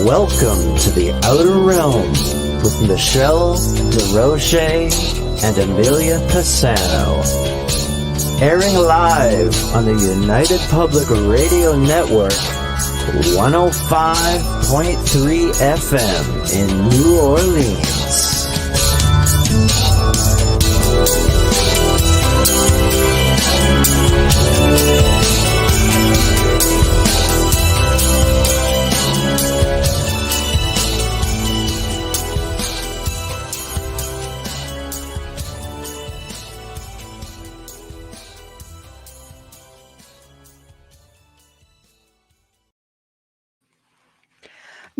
Welcome to the Outer Realm with Michelle DeRoche and Amelia Pisano. Airing live on the United Public Radio Network, 105.3 FM in New Orleans.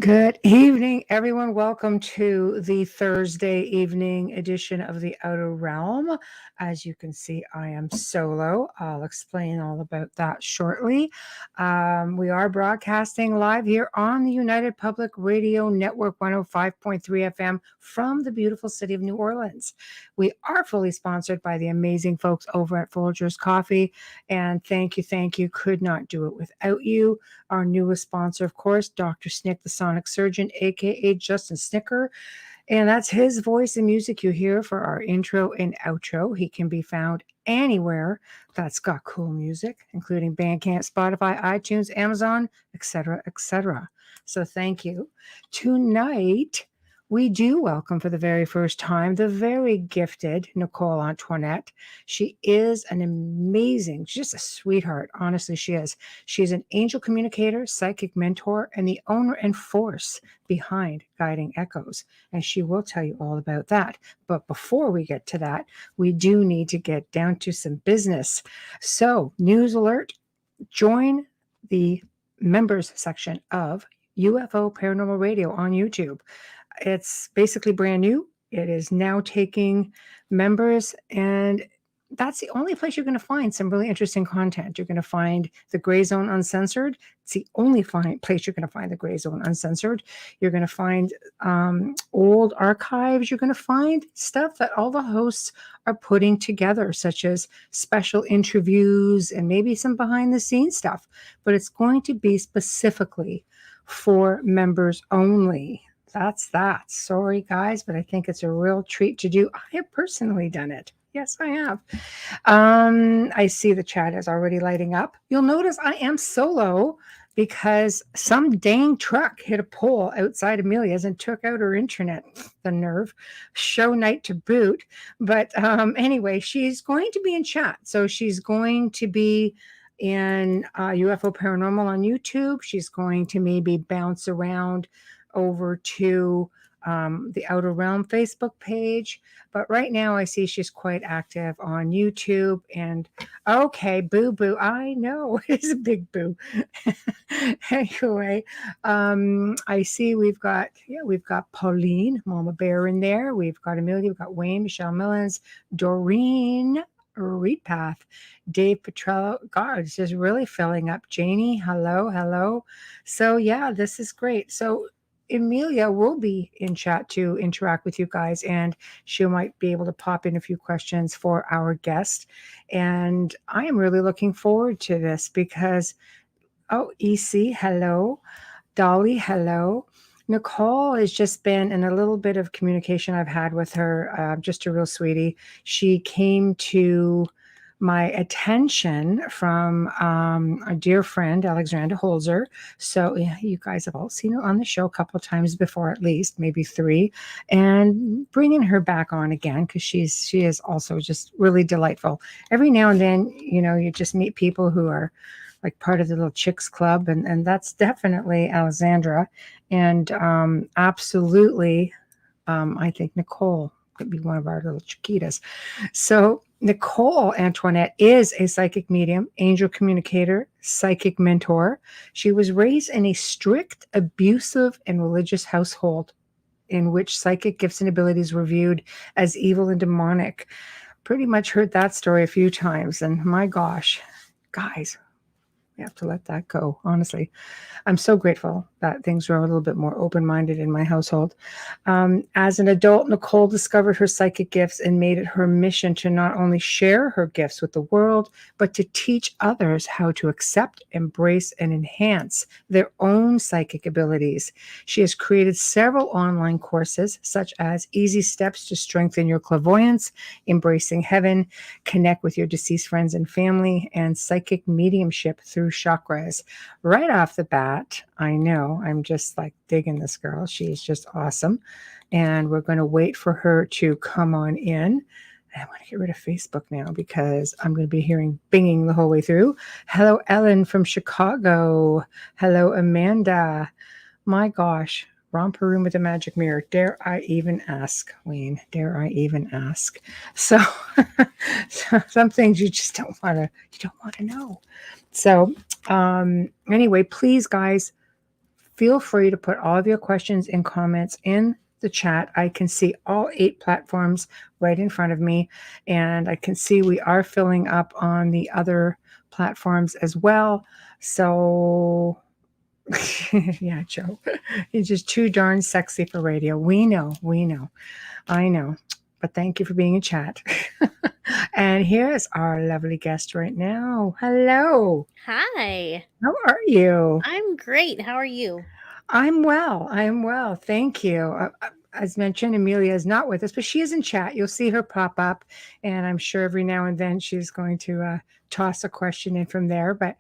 Good evening, everyone. Welcome to the Thursday evening edition of the Outer Realm. As you can see, I am solo. I'll explain all about that shortly. We are broadcasting live here on the United Public Radio Network 105.3 FM from the beautiful city of New Orleans. We are fully sponsored by the amazing folks over at Folgers Coffee. And thank you. Could not do it without you. Our newest sponsor, of course, Dr. Snick, the Sonic Surgeon, aka Justin Snicker. And that's his voice and music you hear for our intro and outro. He can be found anywhere that's got cool music, including Bandcamp, Spotify, iTunes, Amazon, etc., etc. So thank you. Tonight, we do welcome for the very first time the very gifted Nicole Antoinette. She is an amazing, she's just a sweetheart. Honestly, she is. She's an angel communicator, psychic mentor, and the owner and force behind Guiding Echoes. And she will tell you all about that. But before we get to that, we do need to get down to some business. So, news alert, join the members section of UFO Paranormal Radio on YouTube. It's basically brand new. It is now taking members, and that's the only place you're going to find some really interesting content. You're going to find the Gray Zone Uncensored. It's the only place you're going to find the Gray Zone Uncensored. You're going to find old archives. You're going to find stuff that all the hosts are putting together, such as special interviews and maybe some behind-the-scenes stuff. But it's going to be specifically for members only. That's that. Sorry, guys, but I think it's a real treat to do. I have personally done it. Yes, I have. I see the chat is already lighting up. You'll notice I am solo because some dang truck hit a pole outside Amelia's and took out her internet. The nerve. Show night to boot. But anyway, she's going to be in chat. So she's going to be in UFO Paranormal on YouTube. She's going to maybe bounce around over to the Outer Realm Facebook page. But right now I see she's quite active on YouTube. And okay, boo. I know it's a big boo. Anyway, I see we've got Pauline, Mama Bear in there. We've got Amelia, we've got Wayne, Michelle Millens, Doreen, Reedpath, Dave Petrello. God, it's just really filling up. Janie, hello. So yeah, this is great. So Amelia will be in chat to interact with you guys, and she might be able to pop in a few questions for our guest. And I am really looking forward to this because, EC, hello. Dolly, hello. Nicole has just been in a little bit of communication I've had with her, just a real sweetie. She came to my attention from a dear friend, Alexandra Holzer. So yeah, you guys have all seen her on the show a couple of times before, at least maybe 3, and bringing her back on again because she is also just really delightful. Every now and then, you just meet people who are like part of the little chicks club, and that's definitely Alexandra, and absolutely, I think Nicole could be one of our little chiquitas. So Nicole Antoinette is a psychic medium, angel communicator, psychic mentor. She was raised in a strict, abusive, and religious household in which psychic gifts and abilities were viewed as evil and demonic. Pretty much heard that story a few times, and my gosh, guys, we have to let that go. Honestly, I'm so grateful that things were a little bit more open-minded in my household. As an adult, Nicole discovered her psychic gifts and made it her mission to not only share her gifts with the world, but to teach others how to accept, embrace, and enhance their own psychic abilities. She has created several online courses, such as Easy Steps to Strengthen Your Clairvoyance, Embracing Heaven, Connect with Your Deceased Friends and Family, and Psychic Mediumship Through Chakras. Right off the bat, I know I'm just like digging this girl. She's just awesome. And we're going to wait for her to come on in. I want to get rid of Facebook now because I'm going to be hearing binging the whole way through. Hello, Ellen from Chicago. Hello, Amanda. My gosh, romper room with a magic mirror. Dare I even ask, Wayne? Dare I even ask? So, some things you just don't want to. You don't want to know. So, anyway, please, guys, feel free to put all of your questions and comments in the chat. I can see all 8 platforms right in front of me, and I can see we are filling up on the other platforms as well. So, yeah, Joe, you're just too darn sexy for radio. We know, I know, but thank you for being in chat. And here's our lovely guest right now. Hello. Hi. How are you? I'm great. How are you? I'm well. Thank you. As mentioned, Amelia is not with us, but she is in chat. You'll see her pop up, and I'm sure every now and then she's going to toss a question in from there. But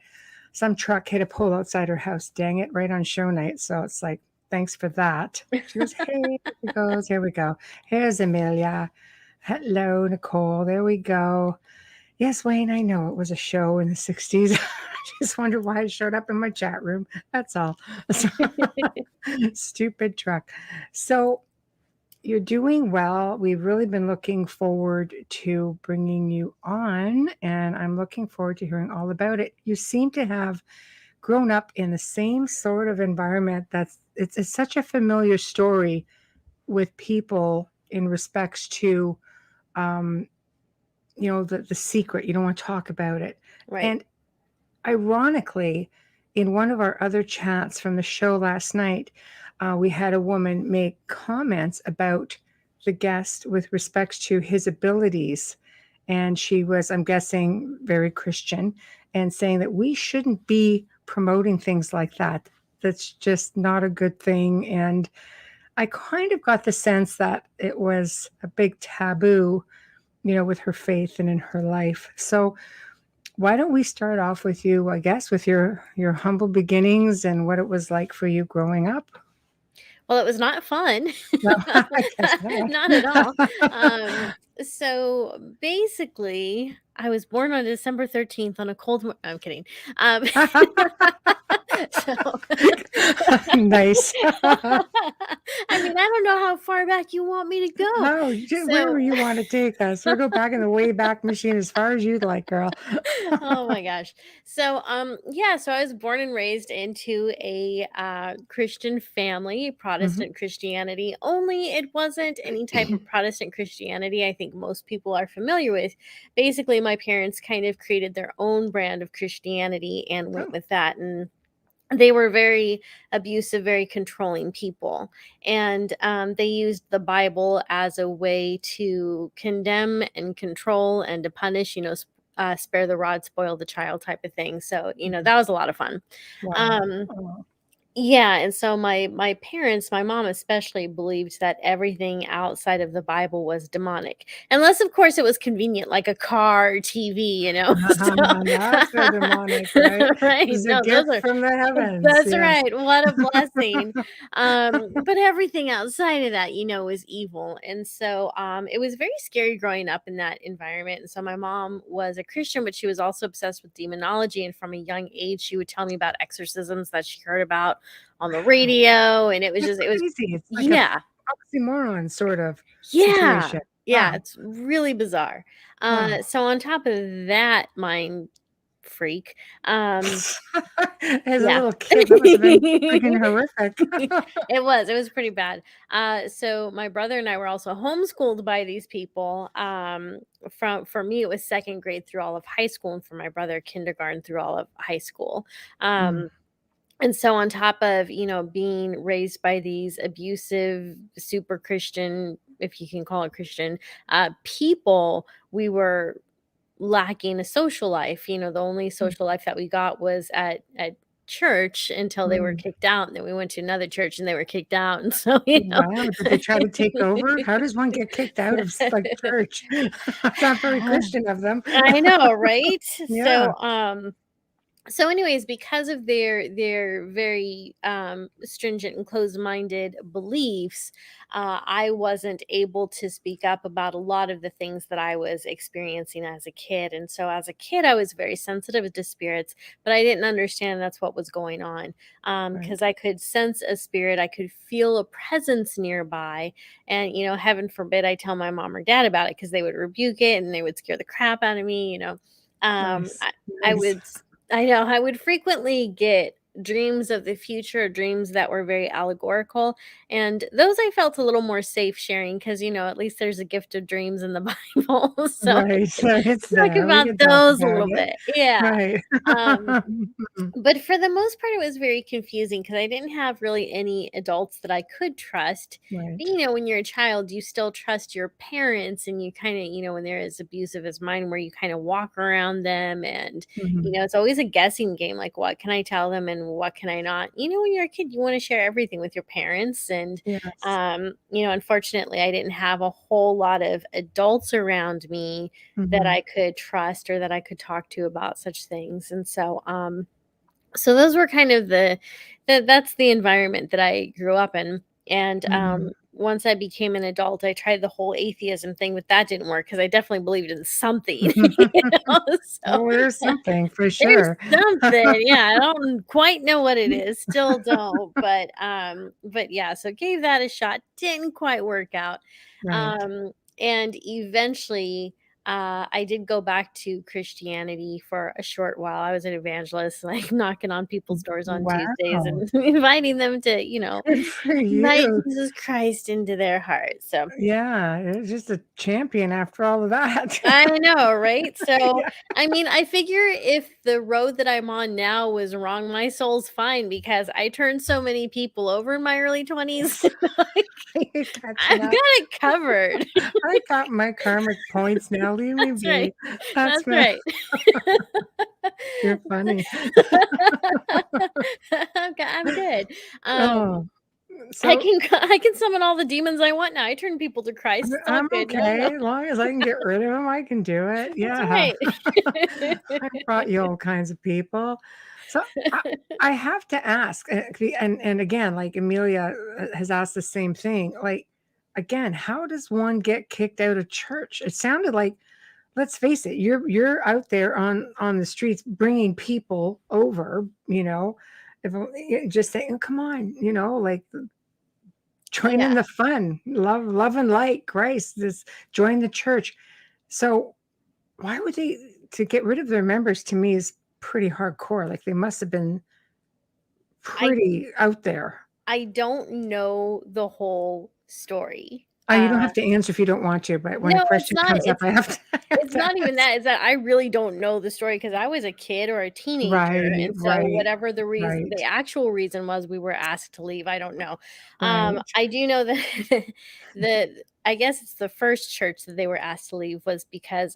some truck hit a pole outside her house. Dang it, right on show night. So it's like, thanks for that. She goes, hey, she goes, here we go. Here's Amelia. Hello, Nicole. There we go. Yes, Wayne, I know it was a show in the 60s. I just wonder why it showed up in my chat room. That's all. Stupid truck. So you're doing well. We've really been looking forward to bringing you on, and I'm looking forward to hearing all about it. You seem to have grown up in the same sort of environment it's such a familiar story with people in respects to the secret. You don't want to talk about it. Right. And ironically, in one of our other chats from the show last night, we had a woman make comments about the guest with respects to his abilities. And she was, I'm guessing, very Christian, and saying that we shouldn't be promoting things like that. That's just not a good thing. And I kind of got the sense that it was a big taboo, with her faith and in her life. So why don't we start off with you, I guess, with your humble beginnings and what it was like for you growing up? Well, it was not fun. No, I guess not. Not at all. So basically, I was born on December 13th on a cold I'm kidding. So Nice. I mean, I don't know how far back you want me to go. No, wherever you want to take us. We'll go back in the Wayback Machine as far as you'd like, girl. Oh my gosh. So so I was born and raised into a Christian family, Protestant Christianity. Only it wasn't any type of Protestant Christianity I think most people are familiar with. Basically, my parents kind of created their own brand of Christianity and went with that, and they were very abusive, very controlling people. And they used the Bible as a way to condemn and control and to punish, spare the rod, spoil the child type of thing. So, that was a lot of fun. Wow. Um, Oh. yeah, and so my parents, my mom especially, believed that everything outside of the Bible was demonic, unless of course it was convenient, like a car, or TV, Not so demonic, right? Right? It's a No, those gift are from the heavens. that's Yes. right. What a blessing. But everything outside of that, is evil, and so it was very scary growing up in that environment. And so my mom was a Christian, but she was also obsessed with demonology, and from a young age, she would tell me about exorcisms that she heard about on the radio, and it was That's just crazy. It's like yeah, a oxymoron sort of yeah, situation. yeah, Wow. it's really bizarre. Wow. So on top of that mind freak, As a yeah. little kid, that must have been freaking horrific. It was pretty bad. So my brother and I were also homeschooled by these people. For me, it was second grade through all of high school, and for my brother, kindergarten through all of high school. Mm. And so on top of, being raised by these abusive, super Christian, if you can call it Christian, people, we were lacking a social life. The only social life that we got was at church until they were Mm. kicked out, and then we went to another church and they were kicked out. And so, Wow, did they try to take over? How does one get kicked out of like church? That's not very Christian of them. I know, right? Yeah, So anyways, because of their very stringent and closed-minded beliefs, I wasn't able to speak up about a lot of the things that I was experiencing as a kid. And so as a kid, I was very sensitive to spirits, but I didn't understand that's what was going on. right. Because I could sense a spirit, I could feel a presence nearby. And, heaven forbid I tell my mom or dad about it, because they would rebuke it and they would scare the crap out of me. Nice, I nice. would I know I would frequently get dreams of the future, dreams that were very allegorical, and those I felt a little more safe sharing, because at least there's a gift of dreams in the Bible. So I Right, could it's talk there. We about can talk those a about little it. bit. Yeah. Right. Um but for the most part, it was very confusing because I didn't have really any adults that I could trust. But, Right. when you're a child, you still trust your parents, and you kind of, when they're as abusive as mine, where you kind of walk around them, and, Mhm. it's always a guessing game. Like, what can I tell them and what can I not? When you're a kid, you want to share everything with your parents. And, Yes. unfortunately, I didn't have a whole lot of adults around me that Mhm. I could trust or that I could talk to about such things. And so those were kind of that's the environment that I grew up in. And Mhm. once I became an adult, I tried the whole atheism thing, but that didn't work because I definitely believed in something. So Oh, there's something for there's sure. something. Yeah, I don't quite know what it is. Still don't. But yeah, so gave that a shot. Didn't quite work out. Right. And eventually I did go back to Christianity for a short while. I was an evangelist, like knocking on people's doors on Tuesdays Wow. and inviting them to, Good for invite you. Jesus Christ into their heart. So Yeah, you're just a champion after all of that. I know, right? So, Yeah. I mean, I figure if the road that I'm on now was wrong, my soul's fine, because I turned so many people over in my early 20s. Like, You're catching I've got up. it covered. I got my karmic points now. Leave me That's right. be. That's That's right. right. You're funny. I'm good. Oh, I so can I can summon all the demons I want now. I turn people to Christ. It's all I'm good. No, no. okay. As long as I can get rid of them, I can do it. That's Yeah. right. I brought you all kinds of people. So I, I have to ask, and again, like Amelia has asked the same thing. Like, again, how does one get kicked out of church? It sounded like, let's face it, you're out there on the streets bringing people over. If just saying, "Oh, come on, like join in Yeah. the fun, love and light, Christ. This join the church." So why would they to get rid of their members to me is pretty hardcore. Like they must have been I pretty out there. I don't know the whole story. You don't have to answer if you don't want to, but when a No, it's question not. comes up, I have to, I have It's to not even ask. that. It's that I really don't know the story because I was a kid or a teenager, Right, and so right, whatever the reason, right, the actual reason was, we were asked to leave. I don't know. right. I do know that the I guess it's the first church that they were asked to leave was because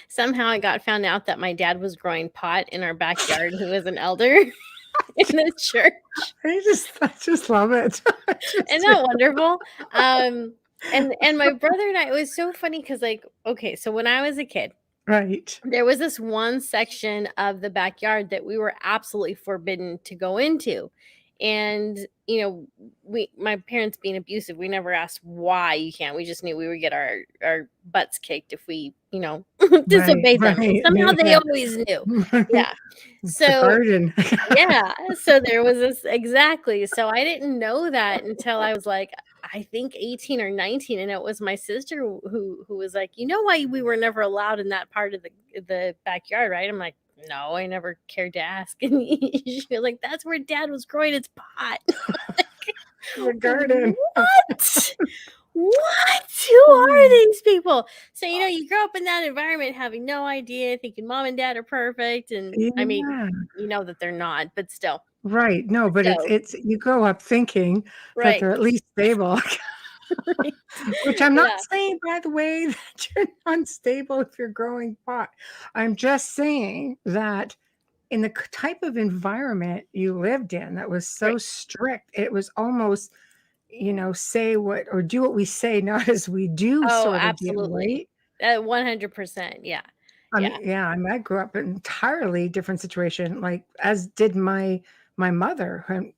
somehow I got found out that my dad was growing pot in our backyard. He was an elder in the church. I just love it. Isn't Just, that wonderful? And my brother and I, it was so funny because, like, okay, so when I was a kid, right. there was this one section of the backyard that we were absolutely forbidden to go into. And, my parents being abusive, we never asked why you can't. We just knew we would get our butts kicked if we, Right, disobeyed them. right. Somehow they Yeah. always knew. Yeah. It's the So garden. yeah, so there was this exactly. So I didn't know that until I was like, I think 18 or 19, and it was my sister who was like, "You know why we were never allowed in that part of the backyard, right?" I'm like, "No, I never cared to ask." And she was like, "That's where Dad was growing his pot." The garden. What? what? Who are these people? So, you grow up in that environment having no idea, thinking mom and dad are perfect. And I mean, Yeah. you know that they're not, but still. Right. No, but So, it's you grow up thinking that right. they're at least stable, Right. which I'm not Yeah. saying, by the way, that you're unstable if you're growing pot. I'm just saying that in the type of environment you lived in that was so Right. strict, it was almost, say what or do what we say, not as we do Oh, sort of deal, absolutely. right? 100%. Yeah. I Yeah. mean, yeah, I grew up in an entirely different situation, like as did my mother. And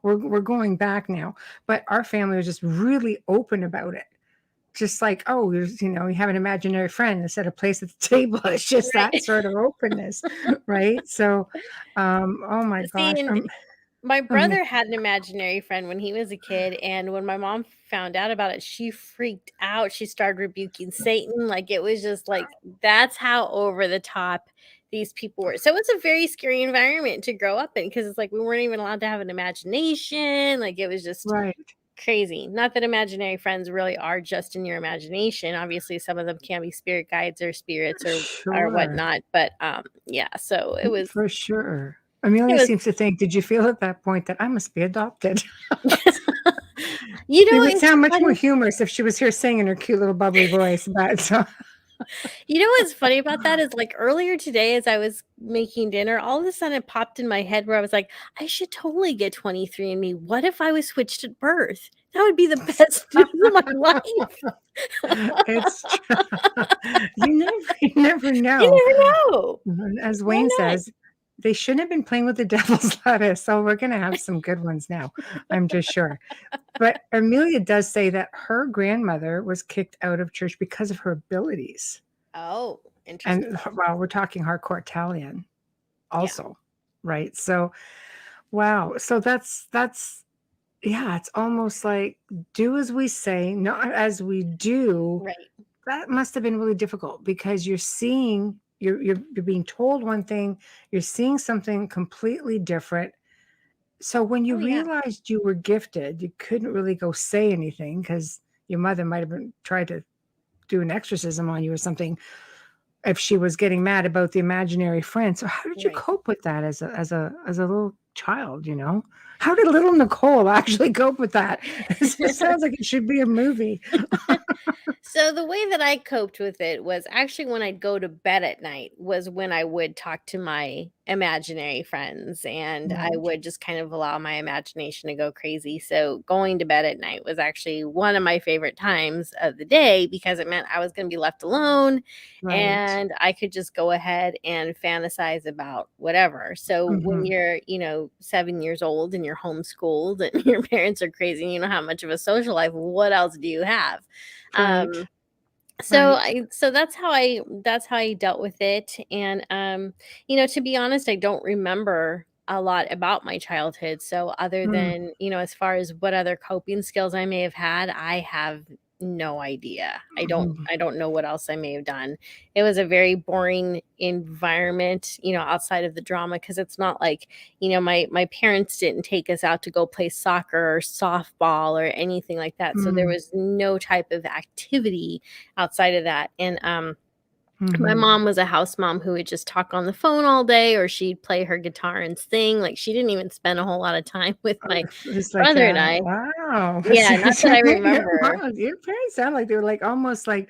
we're going back now, but our family was just really open about it. Just like, oh, you have an imaginary friend and set a place at the table. It's just that Right. sort of openness, right? So, oh my See, gosh, and my I mean, brother had an imaginary friend when he was a kid, and when my mom found out about it, she freaked out. She started rebuking Satan. Like, it was just like, that's how over the top these people were. So it's a very scary environment to grow up in, because it's like we weren't even allowed to have an imagination. Like, it was just right, crazy. Not that imaginary friends really are just in your imagination. Obviously, some of them can be spirit guides or spirits or sure, whatnot. But yeah, so it was for sure. it Amelia was seems to think, did you feel at that point that I must be adopted? you It know, would it's sound much more funny. humorous if she was here singing her cute little bubbly voice. But so, You know what's funny about that is, like, earlier today as I was making dinner, all of a sudden it popped in my head where I was like, I should totally get 23andMe. What if I was switched at birth? That would be the best news of my life. it's you never You know. never know. As Why Wayne not? says, they shouldn't have been playing with the devil's lettuce. So we're going to have some good ones now. I'm just sure. But Amelia does say that her grandmother was kicked out of church because of her abilities. Oh, interesting. And well, we're talking hardcore Italian Yeah, also, right? So, wow. So that's yeah, it's almost like do as we say, not as we do. right. That must have been really difficult because you're being told one thing, you're seeing something completely different. So when you Oh, yeah. realized you were gifted, you couldn't really go say anything because your mother might have been tried to do an exorcism on you or something if she was getting mad about the imaginary friend. So how did you Right. cope with that as a little child? How did little Nicole actually cope with that? This sounds like it should be a movie. So the way that I coped with it was actually when I'd go to bed at night was when I would talk to my imaginary friends, and I Right. would just kind of allow my imagination to go crazy. So going to bed at night was actually one of my favorite times of the day because it meant I was going to be left alone Right. and I could just go ahead and fantasize about whatever. So when Mhm. you're, 7 years old and you're homeschooled and your parents are crazy, and you know how much of a social life, what else do you have? Right. Um, so Right. I so that's how I dealt with it. And to be honest, I don't remember a lot about my childhood. So other Mm. than, as far as what other coping skills I may have had, I have no idea. I don't Mhm. I don't know what else I may have done. It was a very boring environment, outside of the drama, because it's not like, my parents didn't take us out to go play soccer or softball or anything like that. So there Mm. was no type of activity outside of that. And my Mhm. mom was a house mom who would just talk on the phone all day, or she'd play her guitar and sing. Like, she didn't even spend a whole lot of time with my It's like brother and that. I. Wow. Yeah, not that I remember. Your parents sound like they were like almost like,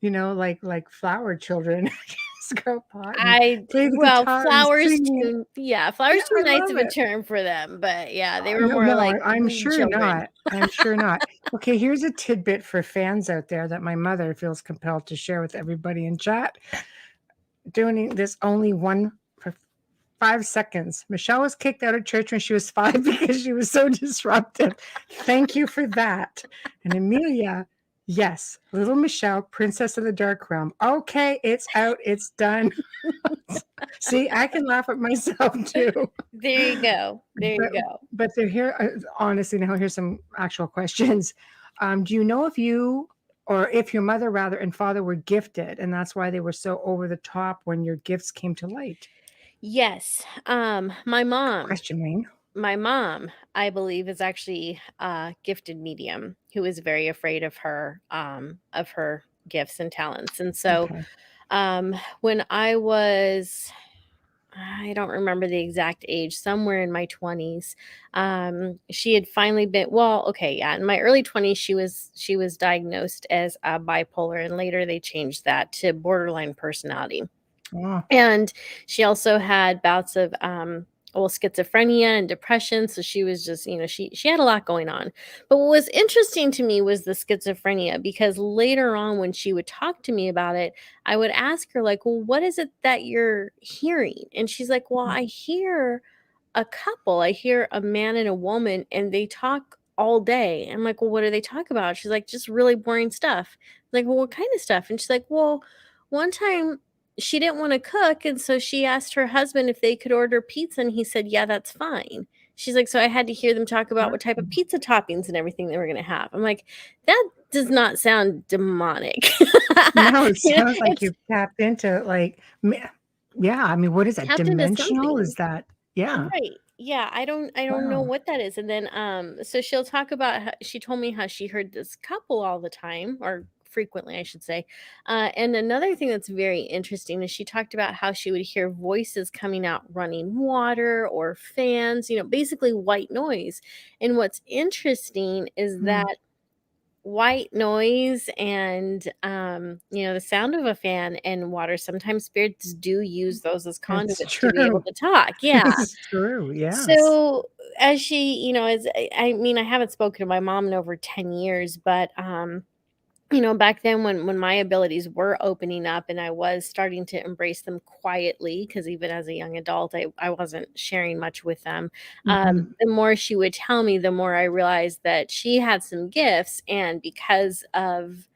like flower children. Just go pot and play the Well, guitar and sing. flowers Yeah, too I nice love of a it. term for them, but yeah, they were No, more no, like I'm weed sure children. not. I'm sure not. Okay, here's a tidbit for fans out there that my mother feels compelled to share with everybody in chat. Doing this only one for 5 seconds. Michelle was kicked out of church when she was 5 because she was so disruptive. Thank you for that. And Amelia, yes, little Michelle, Princess of the Dark Realm. Okay, it's out, it's done. See, I can laugh at myself too. There you go. There But you go. but they're here. Honestly, now here's some actual questions. Do you know if you or if your mother rather and father were gifted, and that's why they were so over the top when your gifts came to light? Yes. My mom. Question, Wayne. my mom, I believe, is actually a gifted medium who is very afraid of her gifts and talents. And so, Okay. when I was, I don't remember the exact age, somewhere in my 20s, she had finally been, well, okay, yeah, in my early 20s, she was diagnosed as bipolar, and later they changed that to borderline personality. Oh, And she also had bouts of well, schizophrenia and depression. So she was just, she had a lot going on. But what was interesting to me was the schizophrenia, because later on when she would talk to me about it, I would ask her, like, well, what is it that you're hearing? And she's like, well, I hear a couple. I hear a man and a woman, and they talk all day. I'm like, well, what do they talk about? She's like, just really boring stuff. I'm like, well, what kind of stuff? And she's like, well, one time she didn't want to cook, and so she asked her husband if they could order pizza, and he said, yeah, that's fine. She's like, so I had to hear them talk about what type of pizza toppings and everything they were going to have. I'm like, that does not sound demonic. no, it You know, sounds like it's you've tapped into yeah. I mean, what is that? tapped into Dimensional? something. Is that? Yeah. Right. Yeah, I don't know Wow. what that is. And then so she'll talk about how, she told me how she heard this couple all the time, or frequently I should say. And another thing that's very interesting is she talked about how she would hear voices coming out running water or fans, basically white noise. And what's interesting is Mm, that white noise and the sound of a fan and water, sometimes spirits do use those as it's conduits to be able true. to talk. Yeah. It's true. Yes. So as she, as I mean, I haven't spoken to my mom in over 10 years, but back then when my abilities were opening up and I was starting to embrace them quietly, because even as a young adult, I wasn't sharing much with them. Hmm. The more she would tell me, the more I realized that she had some gifts, and because of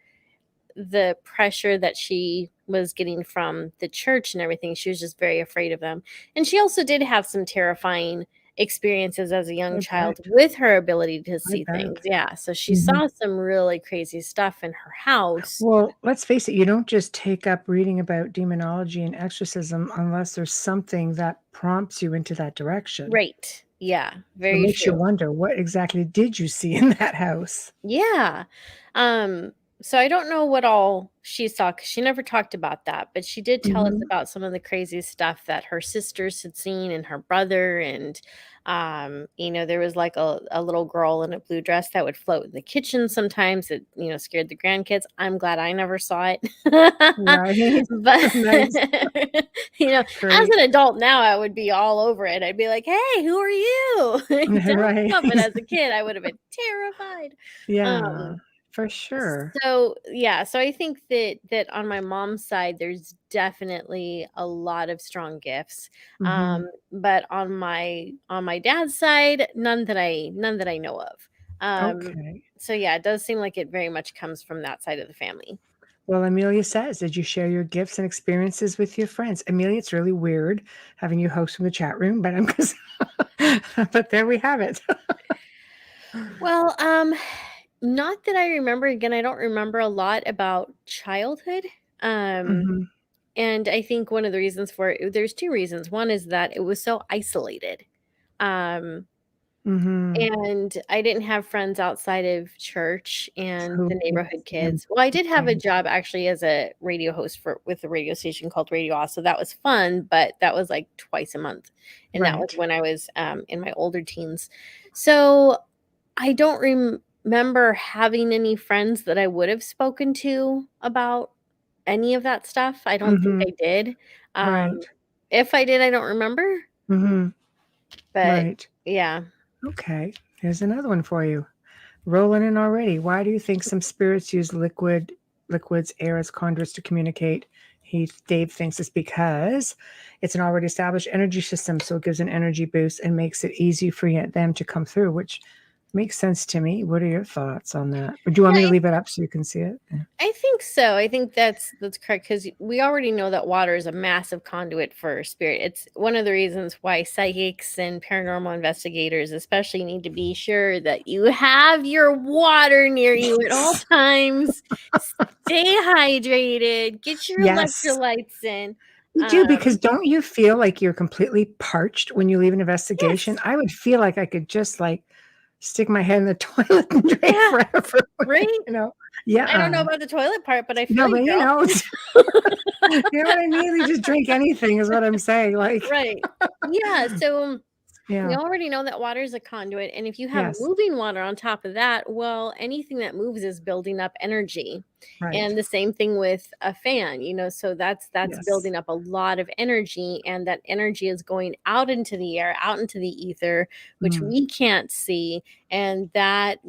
the pressure that she was getting from the church and everything, she was just very afraid of them. And she also did have some terrifying experiences as a young I child bet. with her ability to I see bet. things. Yeah. So she Hmm. saw some really crazy stuff in her house. Well, let's face it, you don't just take up reading about demonology and exorcism unless there's something that prompts you into that direction. Right. Yeah. So it Very makes you true. wonder, what exactly did you see in that house? Yeah. Um, so I don't know what all she saw, because she never talked about that, but she did tell us Mhm. about some of the crazy stuff that her sisters had seen and her brother. And there was like a little girl in a blue dress that would float in the kitchen sometimes. It, scared the grandkids. I'm glad I never saw it. Right. But Nice. as Great. an adult now, I would be all over it. I'd be like, hey, who are you? Don't Right. come up. But as a kid, I would have been terrified. Yeah, Um, for sure. so yeah, so I think that on my mom's side, there's definitely a lot of strong gifts. Mhm. But on my dad's side, none that I know of. Um, Okay. so yeah, it does seem like it very much comes from that side of the family. Well, Amelia says, "Did you share your gifts and experiences with your friends?" Amelia, it's really weird having you host from the chat room, but I'm just but there we have it. Well, not that I remember. Again, I don't remember a lot about childhood. Um, Mhm. and I think one of the reasons for it, there's two reasons. One is that it was so isolated. Um, Mhm. And I didn't have friends outside of church and So the yes, neighborhood and kids. Well, I did have a same. job actually as a radio host with a radio station called Radio Oz, so that was fun, but that was like twice a month, and that was Right. when I was, in my older teens. So, I don't remember having any friends that I would have spoken to about any of that stuff. I don't think Mhm. I did. Right. If I did, I don't remember, Mhm. but Right. yeah. Okay. Here's another one for you. Rolling in already. Why do you think some spirits use liquids, air as conduits to communicate? Dave thinks it's because it's an already established energy system, so it gives an energy boost and makes it easy for them to come through, which makes sense to me. What are your thoughts on that? Or do you want me to Yeah, leave it up so you can see it? Yeah. I think so. I think that's correct, because we already know that water is a massive conduit for spirit. It's one of the reasons why psychics and paranormal investigators especially need to be sure that you have your water near you at all times. Stay hydrated, get your Yes. electrolytes in. You do, because don't you feel like you're completely parched when you leave an investigation? Yes. I would feel like I could just like stick my head in the toilet and drink Yeah. forever. Right? You know? I don't know Yeah. about the toilet part, but I No, feel but you, you girl. know, you know what I mean? You just drink anything is what I'm saying. Like, Right. Yeah. So we yeah. already know that water is a conduit. And if you have Yes. moving water on top of that, well, anything that moves is building up energy. Right. And the same thing with a fan, so that's Yes. building up a lot of energy, and that energy is going out into the air, out into the ether, which Mm. we can't see. And that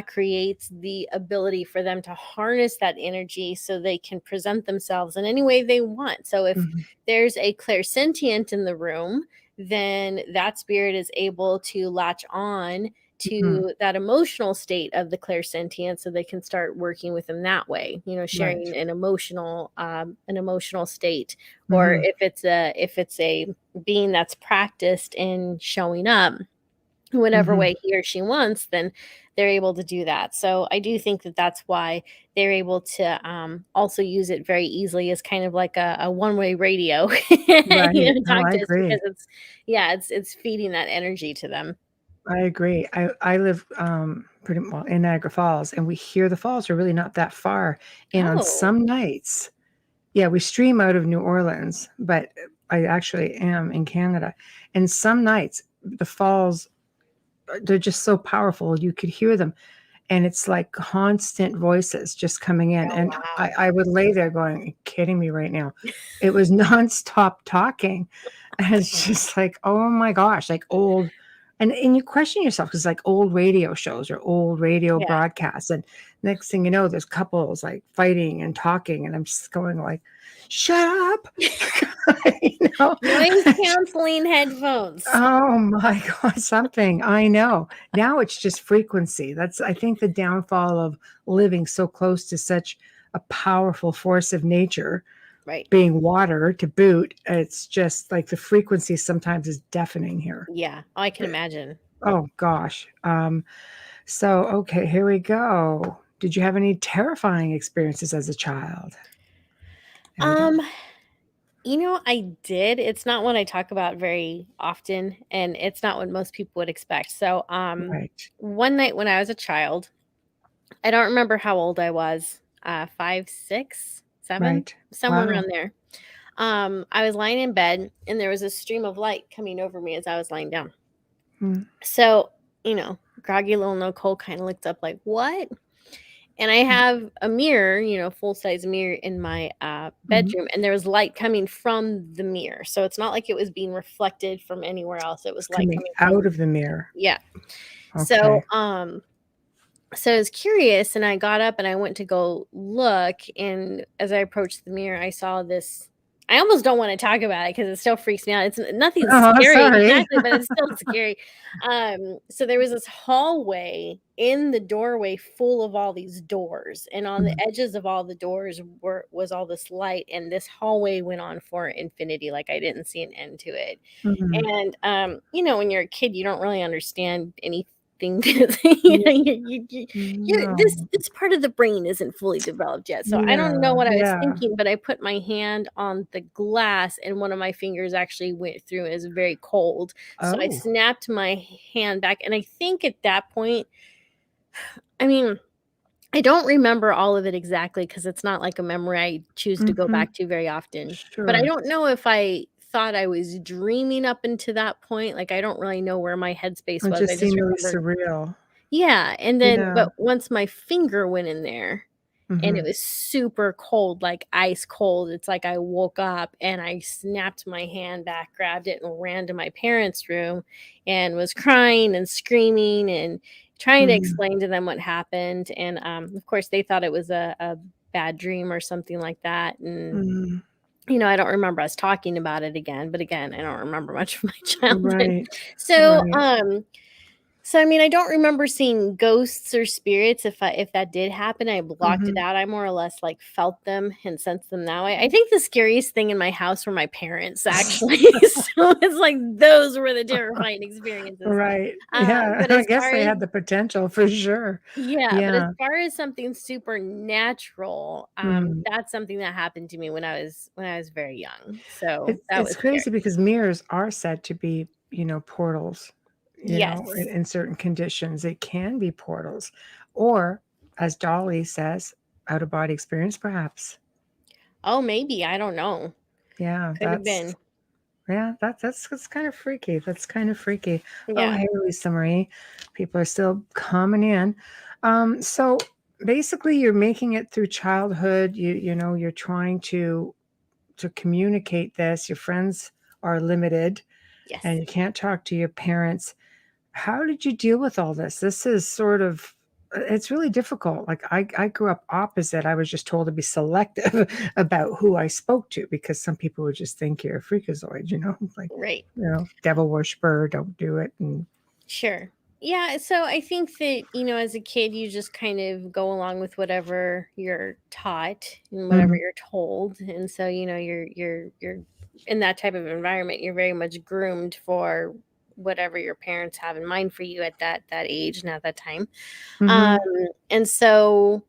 creates the ability for them to harness that energy so they can present themselves in any way they want. So if Mhm. there's a clairsentient in the room, then that spirit is able to latch on Mhm. to that emotional state of the clairsentient, so they can start working with them that way, sharing Right. an emotional state. Or Mhm. if it's a being that's practiced in showing up whatever Mhm. way he or she wants, then they're able to do that. So I do think that that's why they're able to also use it very easily as kind of like a one-way radio, Right. No, talk I to us, agree. because it's feeding that energy to them. I agree. I live pretty well in Niagara Falls, and we hear the falls are really not that far. And on Oh, some nights, yeah, we stream out of New Orleans, but I actually am in Canada. And some nights, the falls, they're just so powerful. You could hear them. And it's like constant voices just coming in. oh And wow. I would lay there going, "Are you kidding me right now?" It was nonstop talking. And it's just like, oh my gosh, like old. And you question yourself because like old radio shows or old radio Yeah. broadcasts. And next thing you know, there's couples like fighting and talking. And I'm just going like, shut up. You know? Noise canceling headphones. Oh my God, something. I know. Now it's just frequency. That's, I think, the downfall of living so close to such a powerful force of nature, Right. being water to boot. It's just like the frequency sometimes is deafening here. Yeah, I can imagine. Oh gosh. So okay, here we go. Did you have any terrifying experiences as a child? There we go. Um, I did. It's not one I talk about very often, and it's not what most people would expect. So, Right. one night when I was a child, I don't remember how old I was, 5, 6, 7, Right. somewhere Wow. around there. I was lying in bed, and there was a stream of light coming over me as I was lying down. Mm, So, groggy little Nicole kind of looked up like, "What?" And I mm, have a mirror, full size mirror in my mhm. bedroom, and there was light coming from the mirror. So it's not like it was being reflected from anywhere else. It It's was light coming coming out from, of the mirror. yeah. So, Okay. so I was curious, and I got up and I went to go look. And as I approached the mirror, I saw this. I almost don't want to talk about it because it still freaks me out. It's nothing Oh, scary sorry. exactly, but it's still scary. So there was this hallway in the doorway full of all these doors, and on the Mhm. edges of all the doors was all this light, and this hallway went on for infinity. Like I didn't see an end to it. Mhm. And when you're a kid, you don't really understand anything. Yeah, This no. part of the brain isn't fully developed yet. So I don't know Yeah, what I was yeah. thinking, but I put my hand on the glass, and one of my fingers actually went through. It was very cold. So I Oh, snapped my hand back. And I think at that point, I mean, I don't remember all of it exactly because it's not like a memory I choose to go mhm. back to very often. But I Sure. don't know if I thought I was dreaming up into that point. Like, I don't really know where my headspace It was. I just just seemed really remember, surreal. yeah. And then, Yeah. but once my finger went in there, and it Mhm. was super cold, like ice cold. It's like I woke up and I snapped my hand back, grabbed it, and ran to my parents' room and was crying and screaming and trying to Mhm. explain to them what happened. And of course, they thought it was a bad dream or something like that. And Mhm. I don't remember us talking about it again. But again, I don't remember much of my childhood. Right. So, Right. So, I mean, I don't remember seeing ghosts or spirits. If that did happen, I blocked it out. I more or less like felt them and sensed them that way. I think the scariest thing in my house were my parents, actually. So it's like those were the terrifying experiences. Right. Yeah. But I as guess far they as had the potential for sure. but as Yeah. far as something supernatural, Mm. that's something that happened to me when I was very young. So It's that it's was scary. crazy because mirrors are said to be, portals, Yes. in certain conditions. It can be portals. Or, as Dolly says, out of body experience, perhaps. Oh, maybe. I don't know. Yeah, Could have been. that's kind of freaky. That's kind of freaky. Oh, Yeah. hey, Lisa Marie. People are still coming in. So basically you're making it through childhood. You're trying to communicate this. Your friends are limited and Yes. you can't talk to your parents. How did you deal with all this? This is sort of it's really difficult. Like I grew up opposite. I was just told to be selective about who I spoke to because some people would just think you're a freakazoid, like, Right. devil worshiper, don't do it. And Sure. Yeah, so I think that, as a kid, you just kind of go along with whatever you're taught and whatever Mhm, you're told. And so, you're in that type of environment, you're very much groomed for whatever your parents have in mind for you at that age and at that time. Um, mhm. and so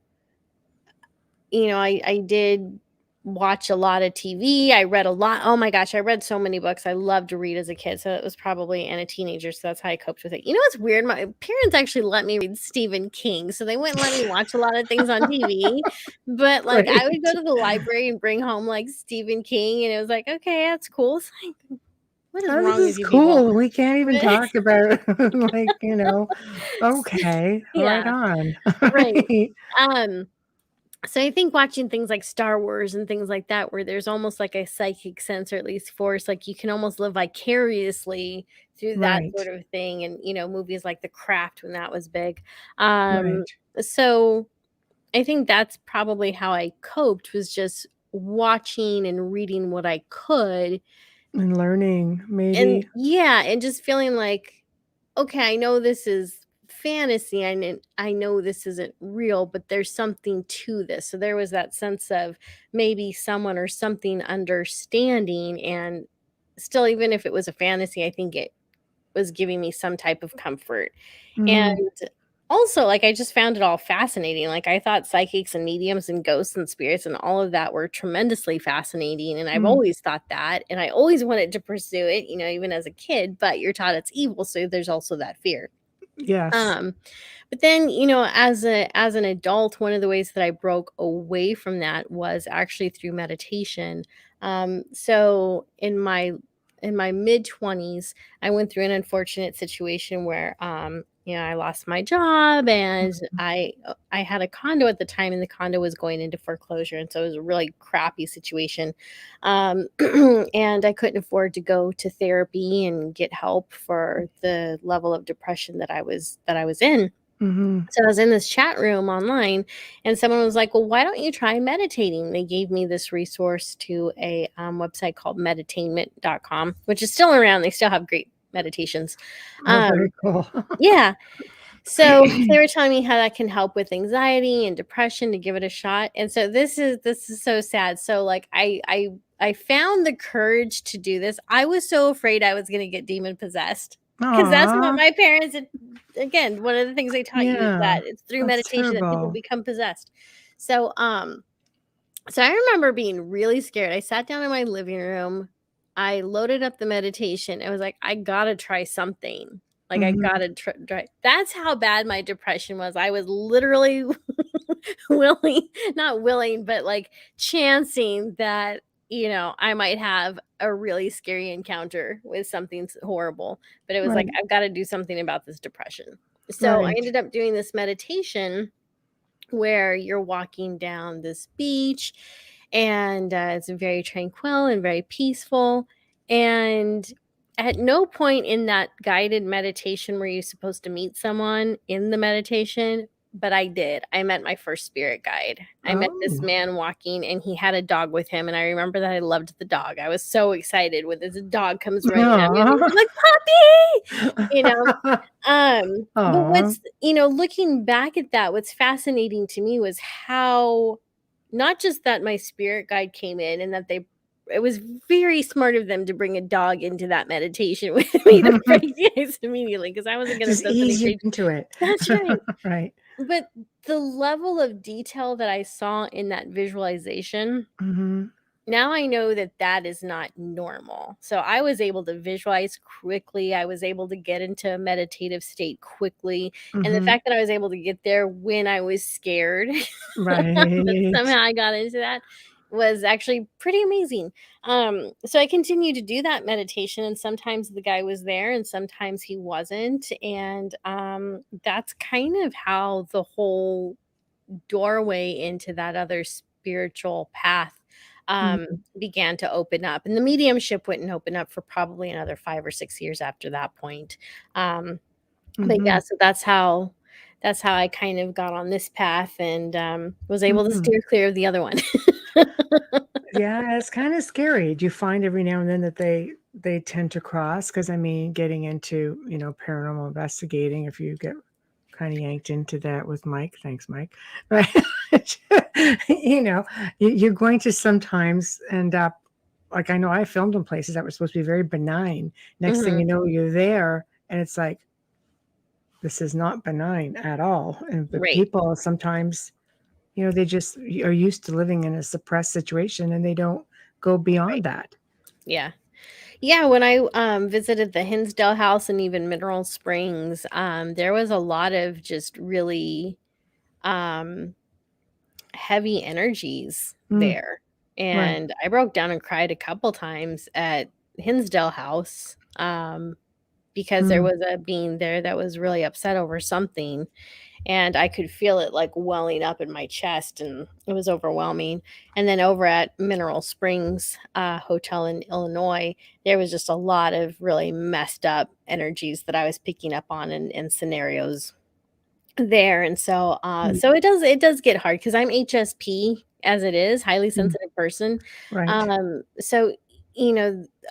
I did watch a lot of TV. I read a lot. Oh my gosh, I read so many books. I loved to read as a kid. So it was probably and a teenager. So that's how I coped with it. You know what's weird? My parents actually let me read Stephen King. So they wouldn't let me watch a lot of things on TV. But like I would go Great. to the library and bring home like Stephen King. And it was like, okay, that's cool. It's like, what is Oh, this wrong with is you people? cool. We can't even But talk about like, okay, right yeah, on. right. Right. Um, So I think watching things like Star Wars and things like that, where there's almost like a psychic sense or at least force, like you can almost live vicariously through that Right. sort of thing. And, movies like The Craft when that was big. Um, Right. so I think that's probably how I coped was just watching and reading what I could. And learning, And maybe. yeah, and just feeling like, okay, I know this is fantasy. I know this isn't real, but there's something to this. So there was that sense of maybe someone or something understanding. And still, even if it was a fantasy, I think it was giving me some type of comfort. And Mhm. also, like, I just found it all fascinating. Like, I thought psychics and mediums and ghosts and spirits and all of that were tremendously fascinating. And I've Mm. always thought that. And I always wanted to pursue it, even as a kid, but you're taught it's evil. So there's also that fear. Yes. Um, but then, as an adult, one of the ways that I broke away from that was actually through meditation. So in my mid 20s, I went through an unfortunate situation where I lost my job and Mhm. I had a condo at the time and the condo was going into foreclosure, and so it was a really crappy situation. Um, and I couldn't afford to go to therapy and get help for the level of depression that I was in. Mhm. So I was in this chat room online, and someone was like, "Well, why don't you try meditating?" They gave me this resource to a website called meditainment.com, which is still around. They still have great meditations. Oh, Um, very cool. yeah, so they were telling me how that can help with anxiety and depression to give it a shot. And so this is so sad. So like I found the courage to do this. I was so afraid I was going to get demon possessed because that's what Aw. my parents again, one of the things they taught you is Yeah. that it's through That's meditation that people terrible. become possessed. So so I remember being really scared. I sat down in my living room. I loaded up the meditation. I was like, I gotta try something. Like I Mhm. gotta try. That's how bad my depression was. I was literally willing, not willing, but like chancing that I might have a really scary encounter with something horrible. But it was like Right. I've got to do something about this depression. So I Right. ended up doing this meditation where you're walking down this beach and it's very tranquil and very peaceful. And at no point in that guided meditation were you supposed to meet someone in the meditation, but I did. I met my first spirit guide. I met this Oh. man walking, and he had a dog with him, and I remember that I loved the dog. I was so excited when this dog comes running at me, and Aw. I'm like, "Puppy!" You know? But Aw. what's looking back at that, what's fascinating to me was how not just that my spirit guide came in and that it was very smart of them to bring a dog into that meditation with me to break the ice immediately because I wasn't gonna Just sense any ease you change. into it. That's right. Right. But the level of detail that I saw in that visualization, Mhm. now I know that that is not normal. So I was able to visualize quickly. I was able to get into a meditative state quickly. And the Mhm. fact that I was able to get there when I was scared, that Right. somehow I got into that was actually pretty amazing. So I continued to do that meditation, and sometimes the guy was there and sometimes he wasn't. And that's kind of how the whole doorway into that other spiritual path Mhm. began to open up. And the mediumship wouldn't open up for probably another 5 or 6 years after that point. Um, but yeah, Mhm. so that's how I kind of got on this path and was able to Mhm. steer clear of the other one. Yeah, it's kinda scary. Do you find every now and then that they tend to cross? Because I mean, getting into, paranormal investigating, if you get kinda yanked into that with Mike, thanks, Mike, right? You know, you're going to sometimes end up like, I know I filmed in places that were supposed to be very benign. Next thing Hmm. you know, you're there, and it's like, this is not benign at all, and the Right. people sometimes, they just are used to living in a suppressed situation, and they don't go Right. beyond that. Yeah. Yeah, when I visited the Hinsdale house and even Mineral Springs, there was a lot of just really um heavy energies Mm, there, right. and I broke down and cried a couple times at Hinsdale House, because there Mm, was a being there that was really upset over something, and I could feel it, like, welling up in my chest, and it was overwhelming, and then over at Mineral Springs, hotel in Illinois, there was just a lot of really messed up energies that I was picking up on in scenarios there, and so, mm, so it does get hard because 'cause I'm HSP as it is, highly mm, sensitive person, right. so,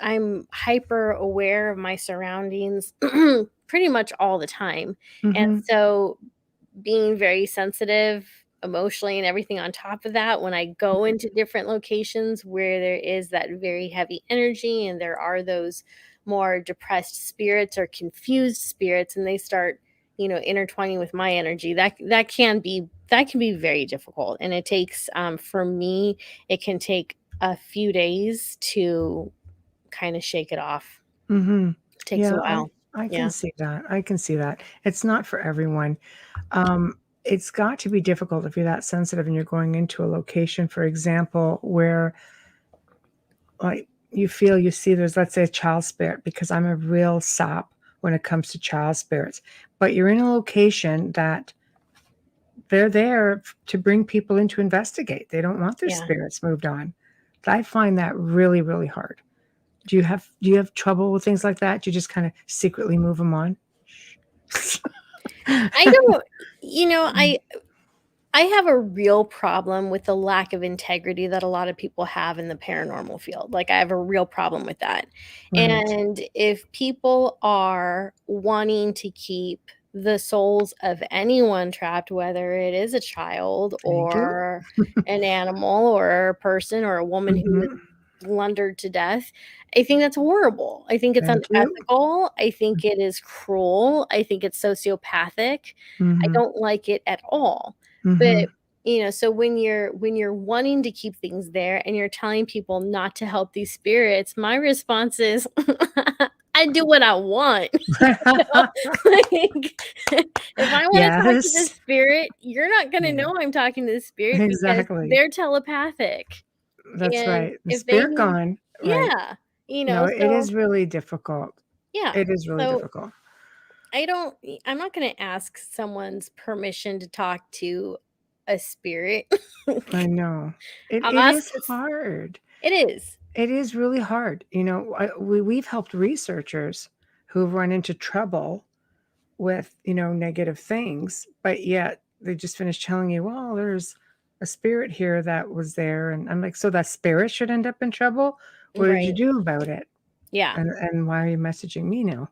I'm hyper aware of my surroundings pretty much all the time, and Mhm, so being very sensitive emotionally and everything on top of that, when I go into different locations where there is that very heavy energy and there are those more depressed spirits or confused spirits and they start, intertwining with my energy, that can be very difficult. And it takes for me, it can take a few days to kind of shake it off. mhm. It takes a Yeah, I while. I can Yeah. see that, I can see that. It's not for everyone. It's got to be difficult if you're that sensitive and you're going into a location, for example, where, like, you feel you see there's, let's say, a child spirit, because I'm a real sap when it comes to child spirits, but you're in a location that they're there to bring people in to investigate. They don't want their Yeah. spirits moved on. I find that really, really hard. Do you have trouble with things like that? Do you just kinda secretly move them on? I don't, Mm, I have a real problem with the lack of integrity that a lot of people have in the paranormal field. Like, I have a real problem with that. right. And if people are wanting to keep the souls of anyone trapped, whether it is a child Thank you. or an animal or a person or a woman who was Mhm. blundered to death, I think that's horrible. I think it's Thank you. unethical. I think it is cruel. I think it's sociopathic. I Mhm. don't like it at all. But, Mhm. so when you're wanting to keep things there and you're telling people not to help these spirits, my response is, I do what I want. know? Like, if I wanna talk to this Yes. spirit, you're not gonna Yeah, know I'm talking to the spirit because exactly. they're telepathic. That's And right. The if they spirit need gone, right. yeah, No, it so is really difficult. yeah. It is really So difficult. I'm not gonna ask someone's permission to talk to a spirit. I know. It Unless is it's hard. it is. It is really hard. We've helped researchers who've run into trouble with, negative things, but yet they just finished telling you, well, there's a spirit here that was there. And I'm like, so that spirit should end up in trouble? What did you Right. do about it? Yeah. And why are you messaging me now?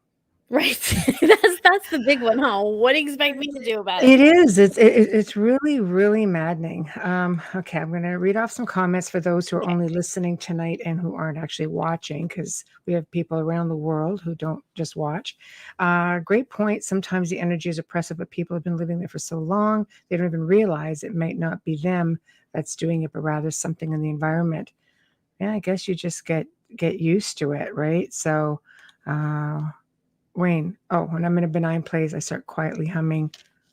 Right. That's the big one, huh? What do you expect me to do about it? It is. It's really, really maddening. Okay, I'm going to read off some comments for those who are Okay. only listening tonight and who aren't actually watching, because we have people around the world who don't just watch. Great point. Sometimes the energy is oppressive, but people have been living there for so long, they don't even realize it might not be them that's doing it, but rather something in the environment. Yeah, I guess you just get used to it, right? So, Wayne, oh, when I'm in a benign place, I start quietly humming